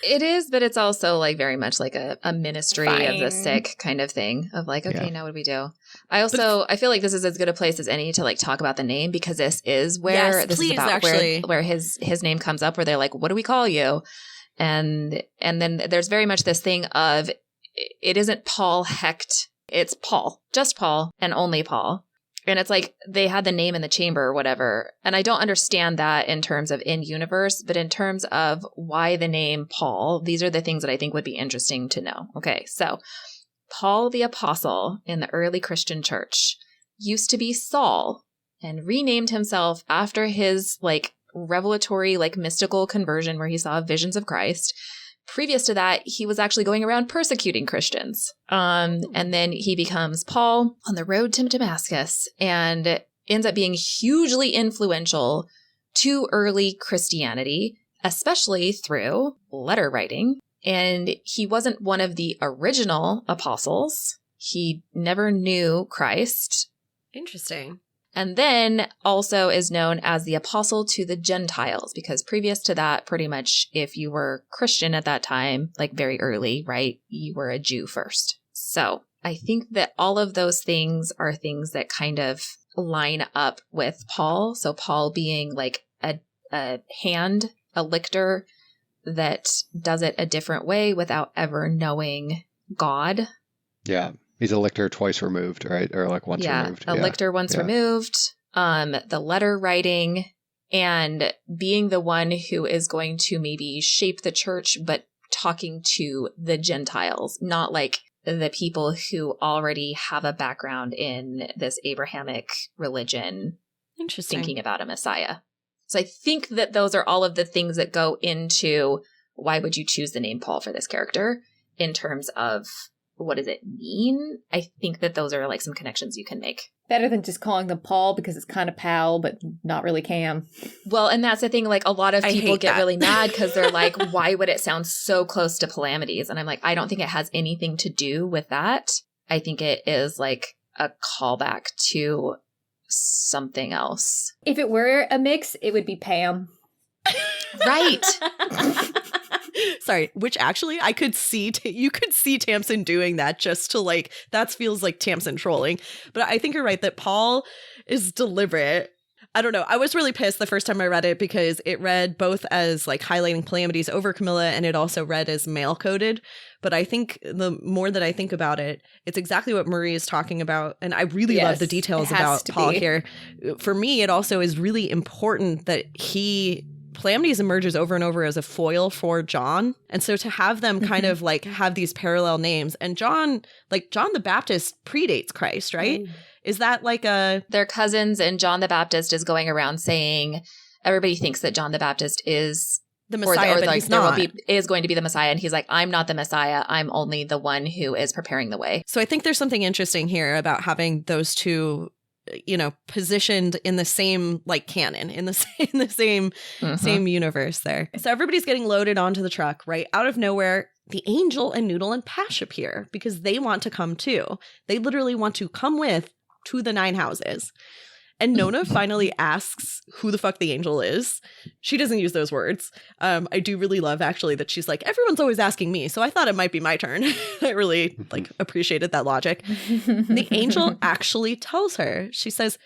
It is, but it's also like very much like a ministry of the sick kind of thing of like, okay, now what do we do? I feel like this is as good a place as any to like talk about the name, because this is where where his name comes up, where they're like, what do we call you? And then there's very much this thing of, it isn't Paul Hecht, it's Paul, just Paul and only Paul. And it's like they had the name in the chamber or whatever. And I don't understand that in terms of in-universe, but in terms of why the name Paul, these are the things that I think would be interesting to know. Okay, so Paul the Apostle in the early Christian church used to be Saul and renamed himself after his like revelatory, like mystical conversion where he saw visions of Christ. Previous to that, he was actually going around persecuting Christians. And then he becomes Paul on the road to Damascus and ends up being hugely influential to early Christianity, especially through letter writing. And he wasn't one of the original apostles. He never knew Christ. Interesting. And then also is known as the apostle to the Gentiles, because previous to that, pretty much if you were Christian at that time, like very early, right, you were a Jew first. So I think that all of those things are things that kind of line up with Paul. So Paul being like a lictor that does it a different way without ever knowing God. Yeah. He's a lictor twice removed, right? Or like once removed. A lictor once removed. The letter writing and being the one who is going to maybe shape the church, but talking to the Gentiles, not like the people who already have a background in this Abrahamic religion. Interesting. Thinking about a Messiah. So I think that those are all of the things that go into why would you choose the name Paul for this character in terms of what does it mean? I think that those are like some connections you can make. Better than just calling them Paul because it's kind of pal, but not really Cam. Well, and that's the thing. Like a lot of I people hate get that. really mad because they're like, why would it sound so close to Calamities? And I'm like, I don't think it has anything to do with that. I think it is like a callback to something else. If it were a mix, it would be Pam. Right. Sorry, which actually I could see, you could see Tamsin doing that just to like, that feels like Tamsin trolling. But I think you're right that Paul is deliberate. I don't know. I was really pissed the first time I read it because it read both as like highlighting Calamities over Camilla and it also read as male coded. But I think the more that I think about it, it's exactly what Marie is talking about. And I really love the details about Paul here. For me, it also is really important that Calamities emerges over and over as a foil for John. And so to have them kind of like have these parallel names, and John the Baptist predates Christ, right? Is that like They're cousins, and John the Baptist is going around saying everybody thinks that John the Baptist is the Messiah, but he's not. Is going to be the Messiah. And he's like, I'm not the Messiah. I'm only the one who is preparing the way. So I think there's something interesting here about having those two, you know, positioned in the same like canon, in the same universe there. So everybody's getting loaded onto the truck, right? Out of nowhere, the Angel and Noodle and Pash appear because they want to come too. They literally want to come with to the 9 houses. And Nona finally asks who the fuck the Angel is. She doesn't use those words. I do really love actually that she's like, everyone's always asking me, so I thought it might be my turn. I really like appreciated that logic. The Angel actually tells her, she says,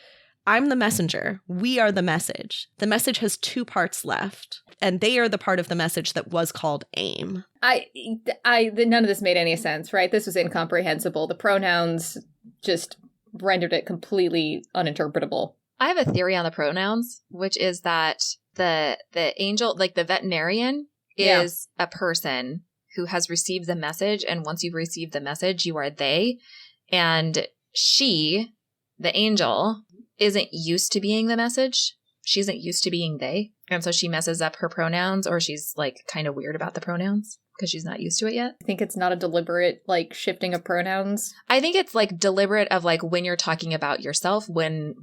I'm the messenger. We are the message. The message has 2 parts left. And they are the part of the message that was called aim. None of this made any sense, right? This was incomprehensible. The pronouns just rendered it completely uninterpretable. I have a theory on the pronouns, which is that the angel, like the veterinarian, is a person who has received the message. And once you've received the message, you are they. And she, the angel, isn't used to being the message. She isn't used to being they. And so she messes up her pronouns, or she's like kind of weird about the pronouns because she's not used to it yet. I think it's not a deliberate like shifting of pronouns. I think it's like deliberate of like when you're talking about yourself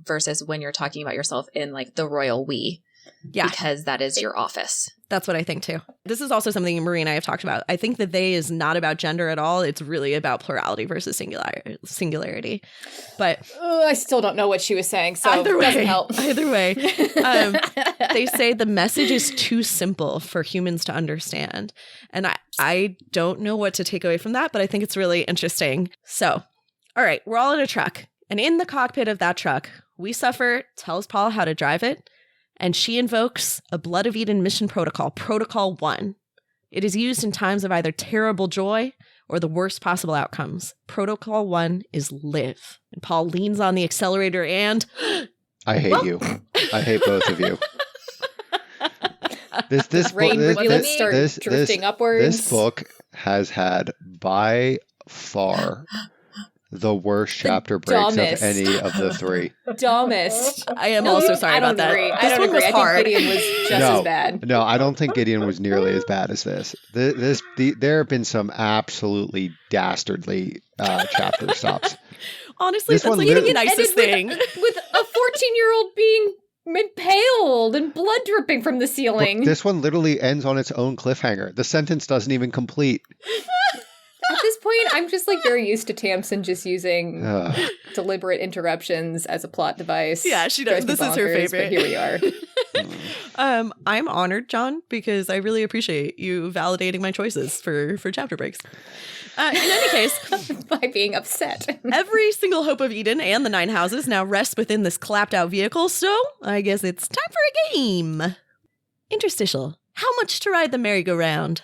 versus when you're talking about yourself in like the royal we. Yeah. Because that is your office. That's what I think too. This is also something Marie and I have talked about. I think that they is not about gender at all. It's really about plurality versus singularity. But I still don't know what she was saying, so either it doesn't help. Either way, they say the message is too simple for humans to understand. And I don't know what to take away from that, but I think it's really interesting. So, all right, we're all in a truck. And in the cockpit of that truck, We Suffer tells Paul how to drive it. And she invokes a Blood of Eden mission protocol, Protocol 1. It is used in times of either terrible joy or the worst possible outcomes. Protocol 1 is live. And Paul leans on the accelerator and... I hate you. I hate both of you. This book has had by far the worst chapter breaks of any of the 3. Dumbest. I am also sorry about that. I don't agree. I think Gideon was just as bad. No, I don't think Gideon was nearly as bad as this. There have been some absolutely dastardly chapter stops. Honestly, that's like the nicest thing. With a 14-year-old being impaled and blood dripping from the ceiling. Look, this one literally ends on its own cliffhanger. The sentence doesn't even complete. At this point, I'm just like very used to Tamsin just using deliberate interruptions as a plot device. Yeah, she does. This is her favorite. But here we are. I'm honored, John, because I really appreciate you validating my choices for chapter breaks. In any case, by being upset. Every single hope of Eden and the 9 houses now rest within this clapped out vehicle, so I guess it's time for a game. Interstitial. How much to ride the merry-go-round?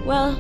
Well,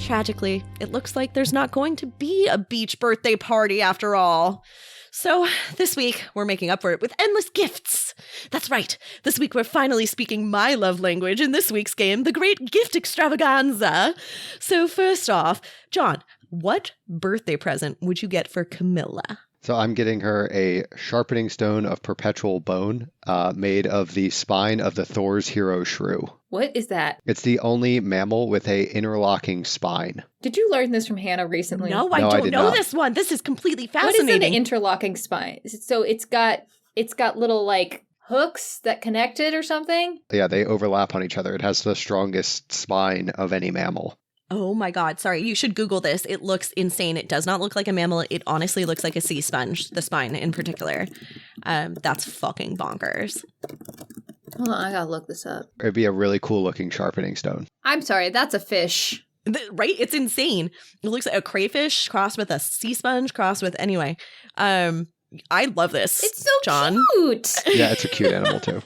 tragically, it looks like there's not going to be a beach birthday party after all. So this week, we're making up for it with endless gifts. That's right. This week, we're finally speaking my love language in this week's game, the Great Gift Extravaganza. So first off, John, what birthday present would you get for Camilla? So I'm getting her a sharpening stone of perpetual bone made of the spine of the Thor's hero shrew. What is that? It's the only mammal with a interlocking spine. Did you learn this from Hannah recently? No, I No, I don't did know not. this one. This is completely What is fascinating. an interlocking spine? So it's got little like hooks that connect it or something? Yeah, they overlap on each other. It has the strongest spine of any mammal. Oh my God. Sorry. You should Google this. It looks insane. It does not look like a mammal. It honestly looks like a sea sponge, the spine in particular. That's fucking bonkers. Hold on, I gotta look this up. It'd be a really cool looking sharpening stone. I'm sorry, that's a fish. Right? It's insane. It looks like a crayfish crossed with a sea sponge crossed with, anyway. I love this. It's so John. cute. Yeah, it's a cute animal too.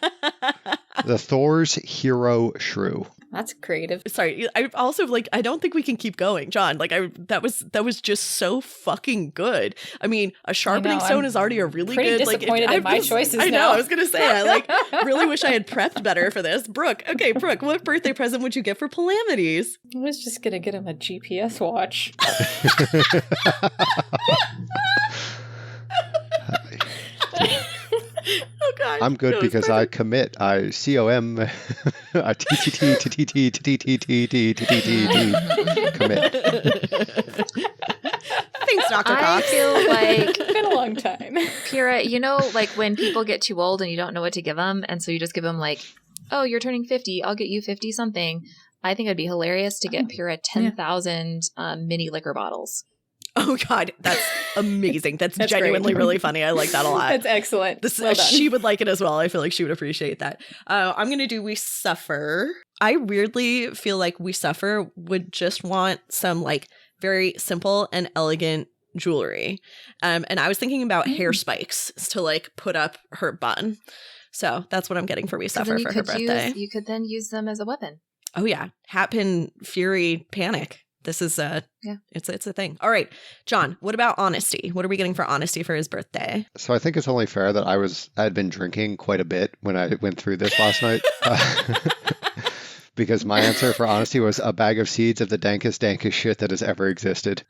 The Thor's hero shrew. That's creative. Sorry, I also I don't think we can keep going, John. That was just so fucking good. I mean, a sharpening know, stone I'm is already a really pretty good. disappointed in my choices I know. now. I was gonna say, I really wish I had prepped better for this. Brooke, okay, Brooke, what birthday present would you get for Calamities? I was just gonna get him a GPS watch. Oh God, I'm good because I commit. I COM. I commit. Thanks, Dr. I Cox. feel like, It's been a long time. Pyrrha, you know, like when people get too old and you don't know what to give them, and so you just give them like, oh, you're turning 50, I'll get you 50 something. I think it'd be hilarious to get Pyrrha 10,000 mini liquor bottles. Oh God, that's amazing. That's That's genuinely great. really funny. I like that a lot. That's excellent. Well done. She would like it as well. I feel like she would appreciate that. I'm going to do We Suffer. I weirdly feel like We Suffer would just want some very simple and elegant jewelry. And I was thinking about hair spikes to put up her bun. So that's what I'm getting for We Suffer for her birthday. You could then use them as a weapon. Oh yeah. Hatpin, Fury, Panic. This is it's a thing. All right, John, what about honesty? What are we getting for honesty for his birthday? So I think it's only fair that I had been drinking quite a bit when I went through this last night. Because my answer for honesty was a bag of seeds of the dankest shit that has ever existed,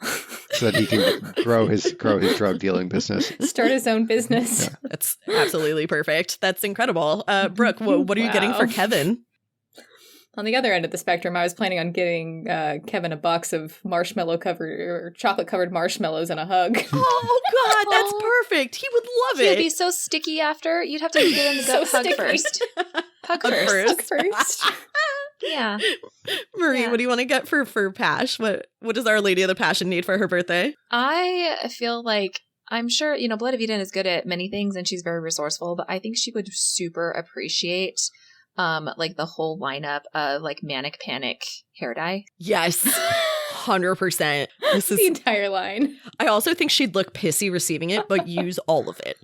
so that he can grow his drug dealing business. Start his own business. Yeah. That's absolutely perfect. That's incredible. Brooke, what are you getting for Wow. Kevin? On the other end of the spectrum, I was planning on getting Kevin a box of chocolate covered marshmallows and a hug. Oh God, that's perfect. He would love He'd it. be so sticky after. You'd have to get him to go So hug sticky. first. Hug Hug first. first. First. Yeah. Marie, Yeah. what do you want to get for Pash? What does Our Lady of the Passion need for her birthday? I feel like, I'm sure, Blood of Eden is good at many things and she's very resourceful, but I think she would super appreciate the whole lineup of Manic Panic hair dye. Yes. 100%. This The is entire line. I also think she'd look pissy receiving it, but use all of it.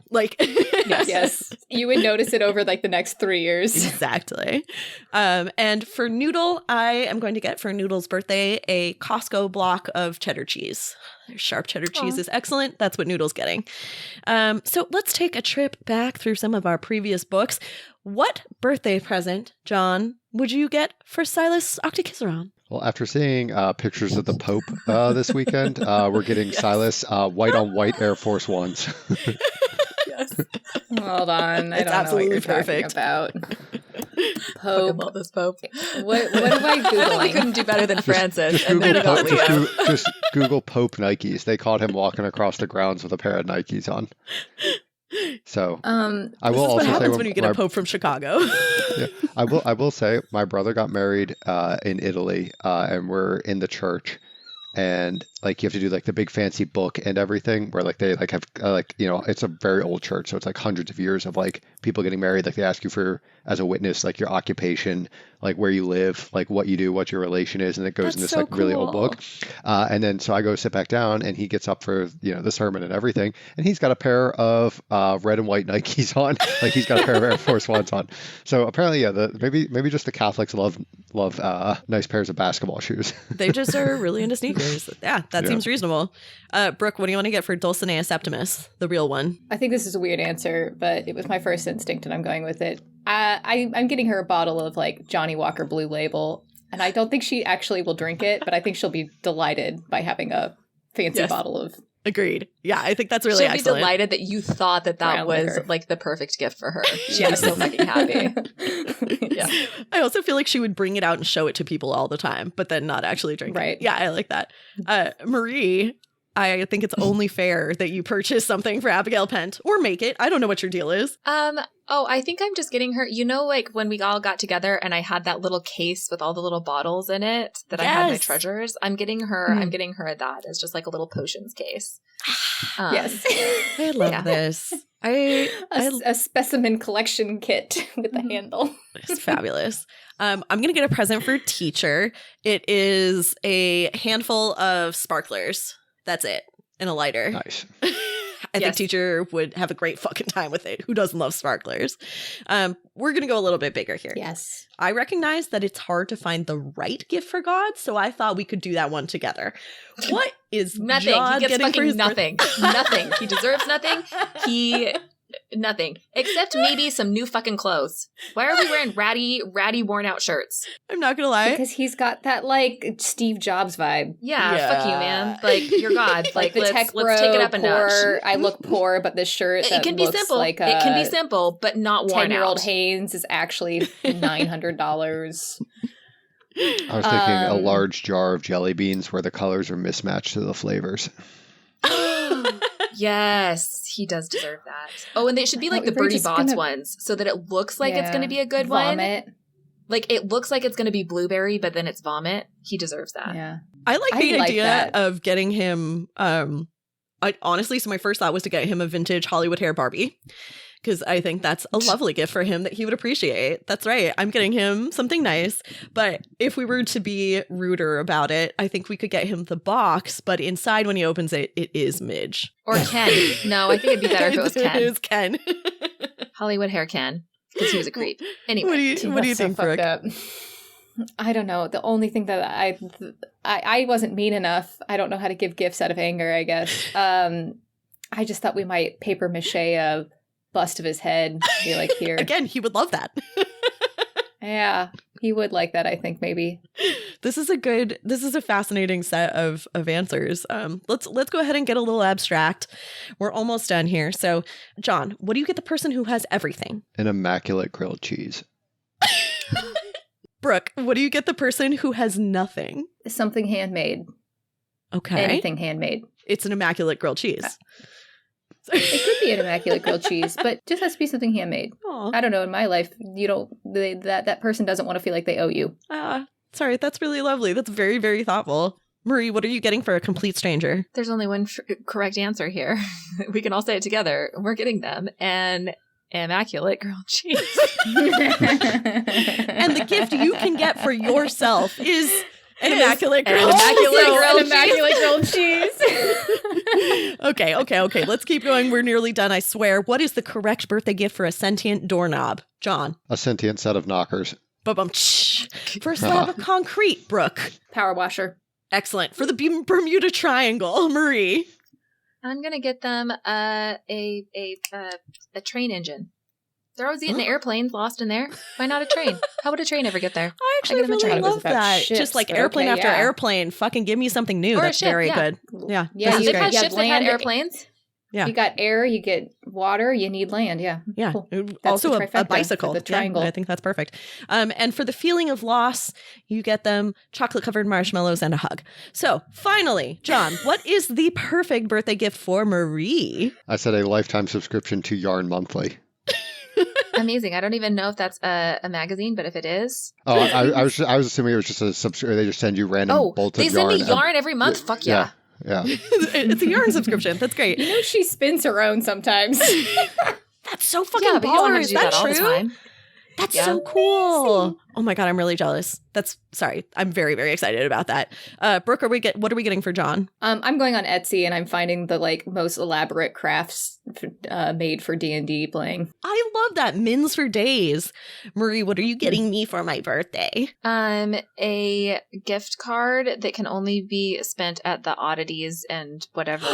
Yes. You would notice it over the next 3 years. Exactly. And for Noodle, I am going to get for Noodle's birthday a Costco block of cheddar cheese. Sharp cheddar cheese is excellent. That's what Noodle's getting. So let's take a trip back through some of our previous books. What birthday present, John, would you get for Silas Octakizaron? Well, after seeing pictures of the Pope this weekend, we're getting Silas white on white Air Force Ones. Yes. Hold on. I It's don't know what absolutely you're perfect. talking about. Fucking Pope. love this Pope. What am I We Googling? couldn't do better than Francis. Just and then Google, we got Pope, Leo. just Google Pope Nikes. They caught him walking across the grounds with a pair of Nikes on. So I This will is what also say happens when you get a Pope from Chicago. yeah, I will say my brother got married in Italy, and we're in the church, and like you have to do like the big fancy book and everything where like they like have like, you know, it's a very old church. So it's like hundreds of years of like people getting married. Like they ask you for, as a witness, like your occupation, like where you live, like what you do, what your relation is. And it goes in this like really old book. And then so I go sit back down and he gets up for, you know, the sermon and everything. And he's got a pair of red and white Nikes on. Like he's got a pair of Air Force Ones on. So apparently, yeah, maybe just the Catholics love nice pairs of basketball shoes. They just are really into sneakers. Yeah, that seems reasonable. Brooke, what do you want to get for Dulcinea Septimus, the real one? I think this is a weird answer, but it was my first instinct and I'm going with it. I'm getting her a bottle of like Johnny Walker Blue Label, and I don't think she actually will drink it, but I think she'll be delighted by having a fancy bottle of... Agreed. Yeah, I think that's really excellent. She'll be delighted that you thought that was like the perfect gift for her. She'll be so fucking happy. Yeah. I also feel like she would bring it out and show it to people all the time, but then not actually drink it. Yeah, I like that. Marie, I think it's only fair that you purchase something for Abigail Pent or make it. I don't know what your deal is. I think I'm just getting her, you know, like when we all got together and I had that little case with all the little bottles in it that I had my treasures. I'm getting her that as just like a little potions case. Yes. I love this. A specimen collection kit with a handle. It's fabulous. I'm going to get a present for teacher. It is a handful of sparklers. That's it. And a lighter. Nice. I think teacher would have a great fucking time with it. Who doesn't love sparklers? We're going to go a little bit bigger here. Yes. I recognize that it's hard to find the right gift for God, so I thought we could do that one together. What is nothing? John he gets getting for his nothing. Nothing. He deserves nothing. Nothing. Except maybe some new fucking clothes. Why are we wearing ratty, worn out shirts? I'm not gonna lie. Because he's got that, like, Steve Jobs vibe. Yeah. Fuck you, man. Like, you're God. Like, the let's take it up a notch. I look poor, but this shirt it can be simple. Like it can be simple, but not worn 10-year-old out. Hanes is actually $900. I was thinking a large jar of jelly beans where the colors are mismatched to the flavors. Yes, he does deserve that. Oh, and they should be like the Bertie Bott's ones so that it looks like it's going to be a good vomit. one. Like it looks like it's going to be blueberry, but then it's vomit. He deserves that. Yeah. I like the idea of getting him, honestly, so my first thought was to get him a vintage Hollywood hair Barbie. Because I think that's a lovely gift for him that he would appreciate. That's right. I'm getting him something nice. But if we were to be ruder about it, I think we could get him the box. But inside when he opens it, it is Midge. Or Ken. No, I think it'd be better if it was Ken. It is Ken. Hollywood hair Ken. Because he was a creep. Anyway. What do you think, Brooke? I don't know. The only thing that I wasn't mean enough. I don't know how to give gifts out of anger, I guess. I just thought we might paper mache a bust of his head, be like, here. Again, he would love that. Yeah, he would like that, I think, maybe. This is a fascinating set of answers. Let's go ahead and get a little abstract. We're almost done here. So, John, what do you get the person who has everything? An immaculate grilled cheese. Brooke, what do you get the person who has nothing? Something handmade. Okay. Anything handmade. It's an immaculate grilled cheese. It could be an immaculate grilled cheese, but just has to be something handmade. Aww. I don't know. In my life, that person doesn't want to feel like they owe you. Sorry, that's really lovely. That's very, very thoughtful. Marie, what are you getting for a complete stranger? There's only one correct answer here. We can all say it together. We're getting them an immaculate grilled cheese. And the gift you can get for yourself is an immaculate grilled cheese. Okay. Let's keep going. We're nearly done, I swear. What is the correct birthday gift for a sentient doorknob? John. A sentient set of knockers. Ba-bum. For a slab of concrete, Brooke. Power washer. Excellent. For the Bermuda Triangle, Marie. I'm gonna get them a train engine. They're always eating airplanes lost in there. Why not a train? How would a train ever get there? I actually really love that. Ships, just like airplane after airplane. Fucking give me something new. Or That's ship, very good. Yeah. They've had ships that had airplanes. Yeah. You got air, you get water, you need land. Yeah. Yeah. Cool. Also a bicycle. The triangle. Yeah, I think that's perfect. And for the feeling of loss, you get them chocolate-covered marshmallows and a hug. So finally, John, what is the perfect birthday gift for Marie? I said a lifetime subscription to Yarn Monthly. Amazing. I don't even know if that's a magazine, but if it is. Oh, I was assuming it was just a subscription. They just send you random bolts of yarn. They send me yarn every month? Fuck yeah. Yeah. It's a yarn subscription. That's great. You know, she spins her own sometimes. That's so fucking Yeah, but you don't baller. have to Is do that that all the true? time. That's Yeah. so cool. Oh my God, I'm really jealous. Sorry. I'm very, very excited about that. Brooke, what are we getting for John? I'm going on Etsy and I'm finding the like most elaborate crafts made for D&D playing. I love that. Mins for days. Marie, what are you getting me for my birthday? A gift card that can only be spent at the oddities and whatever.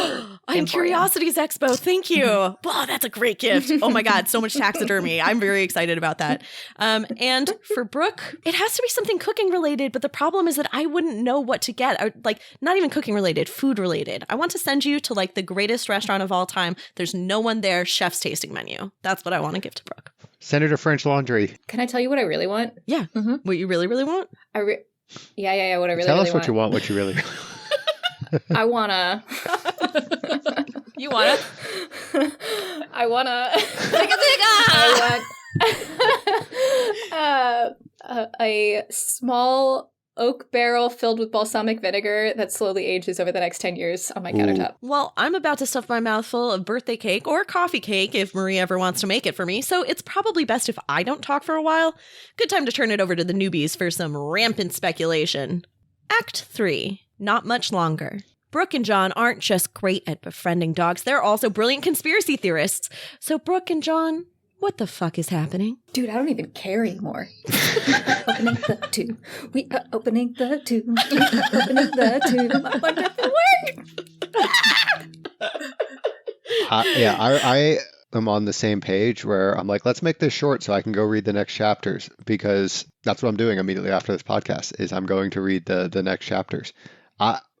I'm Emporium. Curiosities Expo. Thank you. Wow, that's a great gift. Oh my God, so much taxidermy. I'm very excited about that. And for Brooke, it has to be something cooking related, but the problem is that I wouldn't know what to get. Like, not even cooking related, food related. I want to send you to like the greatest restaurant of all time. There's no one there, chef's tasting menu. That's what I want to give to Brooke. Send her to French Laundry. Can I tell you what I really want? Yeah. Mm-hmm. What you really, really want? Yeah. What I really Tell really us what you want, what you really I wanna. You wanna? I wanna. I want a small oak barrel filled with balsamic vinegar that slowly ages over the next 10 years on my countertop. Well, I'm about to stuff my mouth full of birthday cake or coffee cake if Marie ever wants to make it for me, so it's probably best if I don't talk for a while. Good time to turn it over to the newbies for some rampant speculation. Act 3. Not much longer. Brooke and John aren't just great at befriending dogs, they're also brilliant conspiracy theorists. So Brooke and John, what the fuck is happening? Dude, I don't even care anymore. Opening the tube. We are opening the tube. We are opening the tube. My wonderful work. I am on the same page where I'm like, let's make this short so I can go read the next chapters, because that's what I'm doing immediately after this podcast is I'm going to read the next chapters.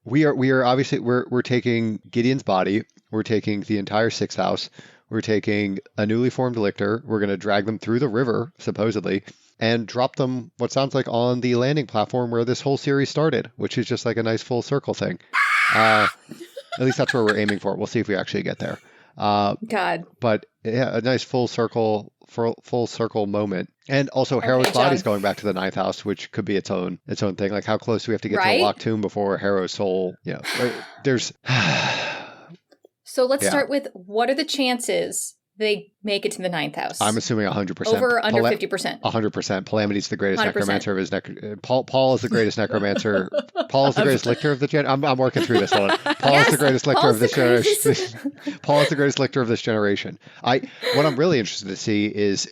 We are obviously we're taking Gideon's body, we're taking the entire sixth house, we're taking a newly formed lictor, we're going to drag them through the river supposedly and drop them what sounds like on the landing platform where this whole series started, which is just like a nice full circle thing. At least that's where we're aiming for. We'll see if we actually get there. God. But yeah, a nice full circle moment. And also Harrow's body's going back to the ninth house, which could be its own thing. Like how close do we have to get to the locked tomb before Harrow's soul, there's So let's start with, what are the chances they make it to the ninth house? I'm assuming 100%. Over or under 50%? 100%. Palamity's the greatest 100%. necromancer of his Paul is the greatest necromancer. Paul is the greatest lictor of the gen. I'm working through this one. Paul is the greatest lictor of this generation. Paul is the greatest lictor of this generation. What I'm really interested to see is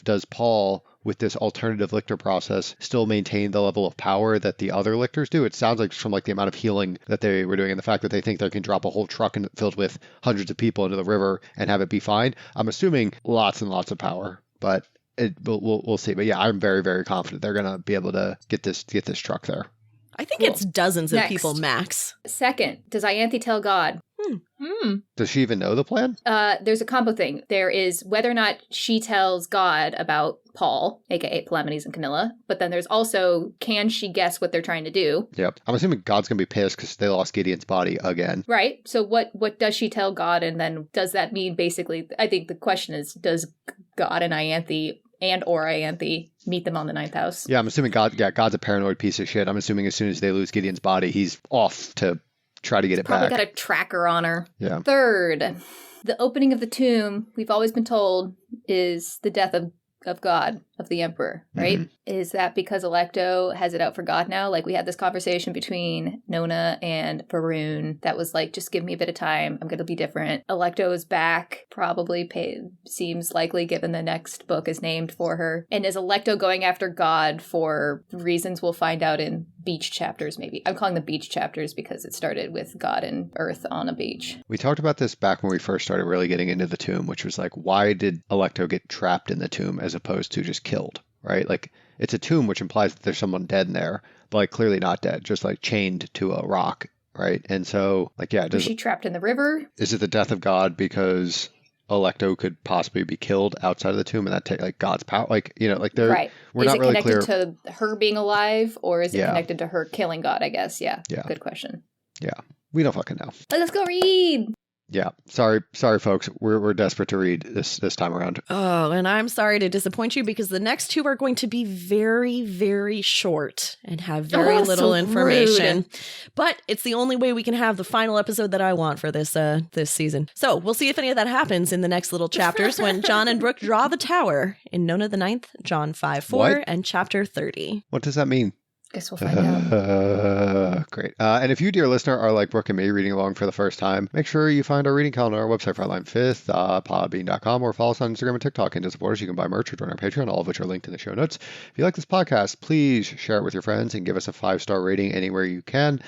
does Paul, with this alternative lictor process, still maintain the level of power that the other lictors do? It sounds like from like the amount of healing that they were doing and the fact that they think they can drop a whole truck filled with hundreds of people into the river and have it be fine. I'm assuming lots and lots of power, but we'll see. But yeah, I'm very, very confident they're gonna be able to get this truck there. I think it's dozens of people max. Second, does Ianthe tell God? Does she even know the plan? There's a combo thing. There is whether or not she tells God about Paul, aka Palamides and Camilla, but then there's also, can she guess what they're trying to do? Yep. I'm assuming God's gonna be pissed because they lost Gideon's body again. Right. So what does she tell God, and then does that mean basically? I think the question is, does God and Ianthe or Ianthe meet them on the ninth house? Yeah, I'm assuming God's a paranoid piece of shit. I'm assuming as soon as they lose Gideon's body, he's off to try to get it back. Probably got a tracker on her. Yeah. Third, the opening of the tomb, we've always been told, is the death of God, of the Emperor, right? Mm-hmm. Is that because Alecto has it out for God now? Like, we had this conversation between Nona and Varun that was like, just give me a bit of time. I'm going to be different. Alecto is back, probably seems likely given the next book is named for her. And is Alecto going after God for reasons we'll find out in beach chapters, maybe? I'm calling them beach chapters because it started with God and Earth on a beach. We talked about this back when we first started really getting into the tomb, which was like, why did Alecto get trapped in the tomb as opposed to just killed, right? Like, it's a tomb, which implies that there's someone dead in there, but like clearly not dead, just like chained to a rock, right? And so, like, yeah. Was she trapped in the river? Is it the death of God because Alecto could possibly be killed outside of the tomb and that take like God's power? Like, like they're right. We're not really clear. Is it connected to her being alive, or is it connected to her killing God, I guess? Yeah. Yeah. Good question. Yeah. We don't fucking know. Let's go read. Yeah. Sorry, folks. We're desperate to read this time around. Oh, and I'm sorry to disappoint you because the next two are going to be very, very short and have very little information. Rude. But it's the only way we can have the final episode that I want for this season. So we'll see if any of that happens in the next little chapters when John and Brooke draw the tower in Nona the Ninth, John 5:4, What? and chapter 30. What does that mean? Guess we'll find out. Great. And if you, dear listener, are like Brooke and me reading along for the first time, make sure you find our reading calendar on our website, Frontline Fifth, podbean.com, or follow us on Instagram and TikTok. And to support us, you can buy merch or join our Patreon, all of which are linked in the show notes. If you like this podcast, please share it with your friends and give us a 5-star rating anywhere you can.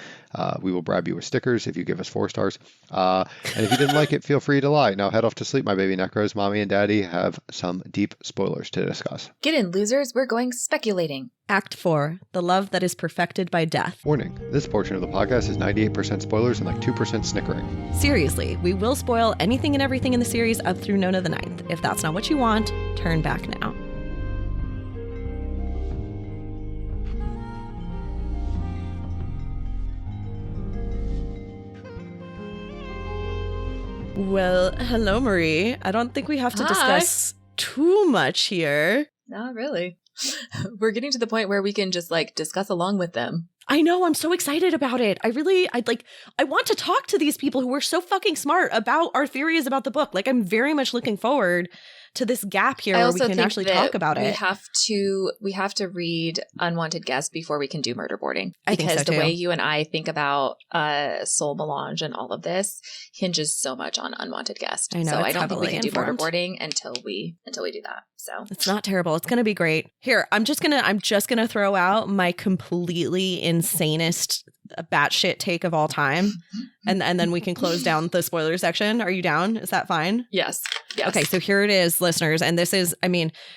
We will bribe you with stickers if you give us 4 stars. And if you didn't like it, feel free to lie. Now head off to sleep, my baby necros. Mommy and Daddy have some deep spoilers to discuss. Get in, losers. We're going speculating. Act 4, the love that is perfected by death. Warning, this portion of the podcast is 98% spoilers and like 2% snickering. Seriously, we will spoil anything and everything in the series up through Nona the Ninth. If that's not what you want, turn back now. Well, hello, Marie. I don't think we have to discuss too much here. Not really. We're getting to the point where we can just like discuss along with them. I know. I'm so excited about it. I want to talk to these people who are so fucking smart about our theories about the book. Like, I'm very much looking forward to this gap here where we can actually talk about it. We have to read Unwanted Guest before we can do murder boarding. I think so, because the too. way you and I think about soul melange and all of this hinges so much on Unwanted Guest. I know, so it's I don't think we heavily can do murder informed. boarding until we do that. So It's not terrible. It's going to be great. Here, I'm just going to throw out my completely insanest batshit take of all time. And then we can close down the spoiler section. Are you down? Is that fine? Yes. Okay, so here it is, listeners. And this is,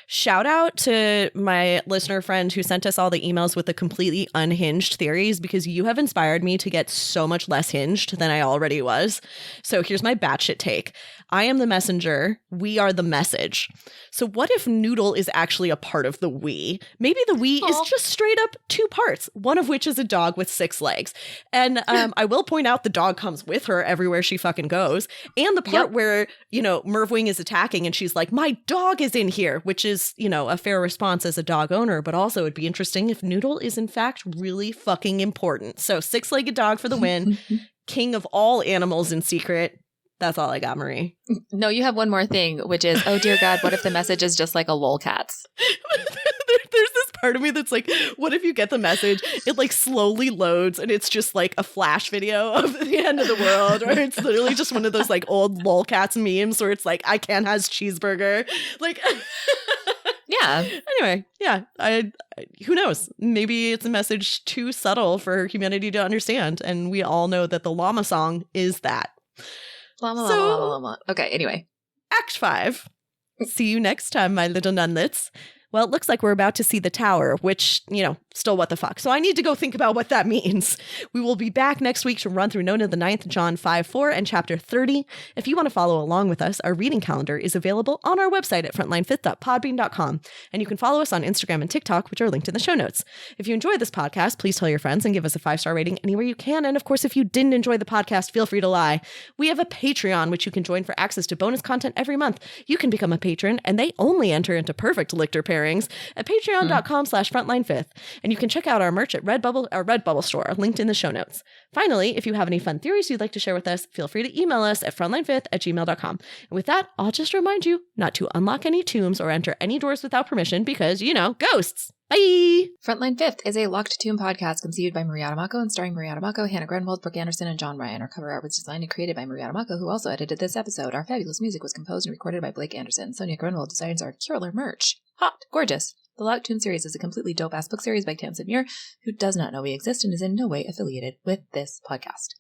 shout out to my listener friend who sent us all the emails with the completely unhinged theories, because you have inspired me to get so much less hinged than I already was. So here's my batshit take. I am the messenger. We are the message. So what if Noodle is actually a part of the we? Maybe the we is just straight up 2 parts, one of which is a dog with 6 legs. And I will point out the dog comes with her everywhere she fucking goes. And the part where, Mervwing is attacking and she's like, my dog is in here, which is, a fair response as a dog owner. But also it'd be interesting if Noodle is in fact really fucking important. So 6-legged dog for the win. King of all animals in secret. That's all I got, Marie. No, you have one more thing, which is, oh dear God, what if the message is just like a lolcats? There's this part of me that's like, what if you get the message, it like slowly loads and it's just like a flash video of the end of the world, or it's literally just one of those like old lolcats memes where it's like, I can has cheeseburger. Like, yeah. Anyway, yeah, I who knows? Maybe it's a message too subtle for humanity to understand, and we all know that the llama song is that. Llama. Okay, anyway. Act 5. See you next time, my little nunlets. Well, it looks like we're about to see the tower, which, still what the fuck. So I need to go think about what that means. We will be back next week to run through Nona the Ninth, John 5:4, and chapter 30. If you want to follow along with us, our reading calendar is available on our website at frontlinefifth.podbean.com. And you can follow us on Instagram and TikTok, which are linked in the show notes. If you enjoyed this podcast, please tell your friends and give us a 5-star rating anywhere you can. And of course, if you didn't enjoy the podcast, feel free to lie. We have a Patreon, which you can join for access to bonus content every month. You can become a patron, and they only enter into perfect lictor pairings at patreon.com/frontlinefifth. And you can check out our merch at Redbubble store, linked in the show notes. Finally, if you have any fun theories you'd like to share with us, feel free to email us at frontlinefifth@gmail.com. And with that, I'll just remind you not to unlock any tombs or enter any doors without permission because, ghosts. Bye! Frontline Fifth is a Locked Tomb podcast conceived by Maria Adamako and starring Maria Adamako, Hannah Grenwald, Brooke Anderson, and John Ryan. Our cover art was designed and created by Maria Adamako, who also edited this episode. Our fabulous music was composed and recorded by Blake Anderson. Sonia Grenwald designs our killer merch. Hot. Gorgeous. The Locked Tomb series is a completely dope-ass book series by Tamsin Muir, who does not know we exist and is in no way affiliated with this podcast.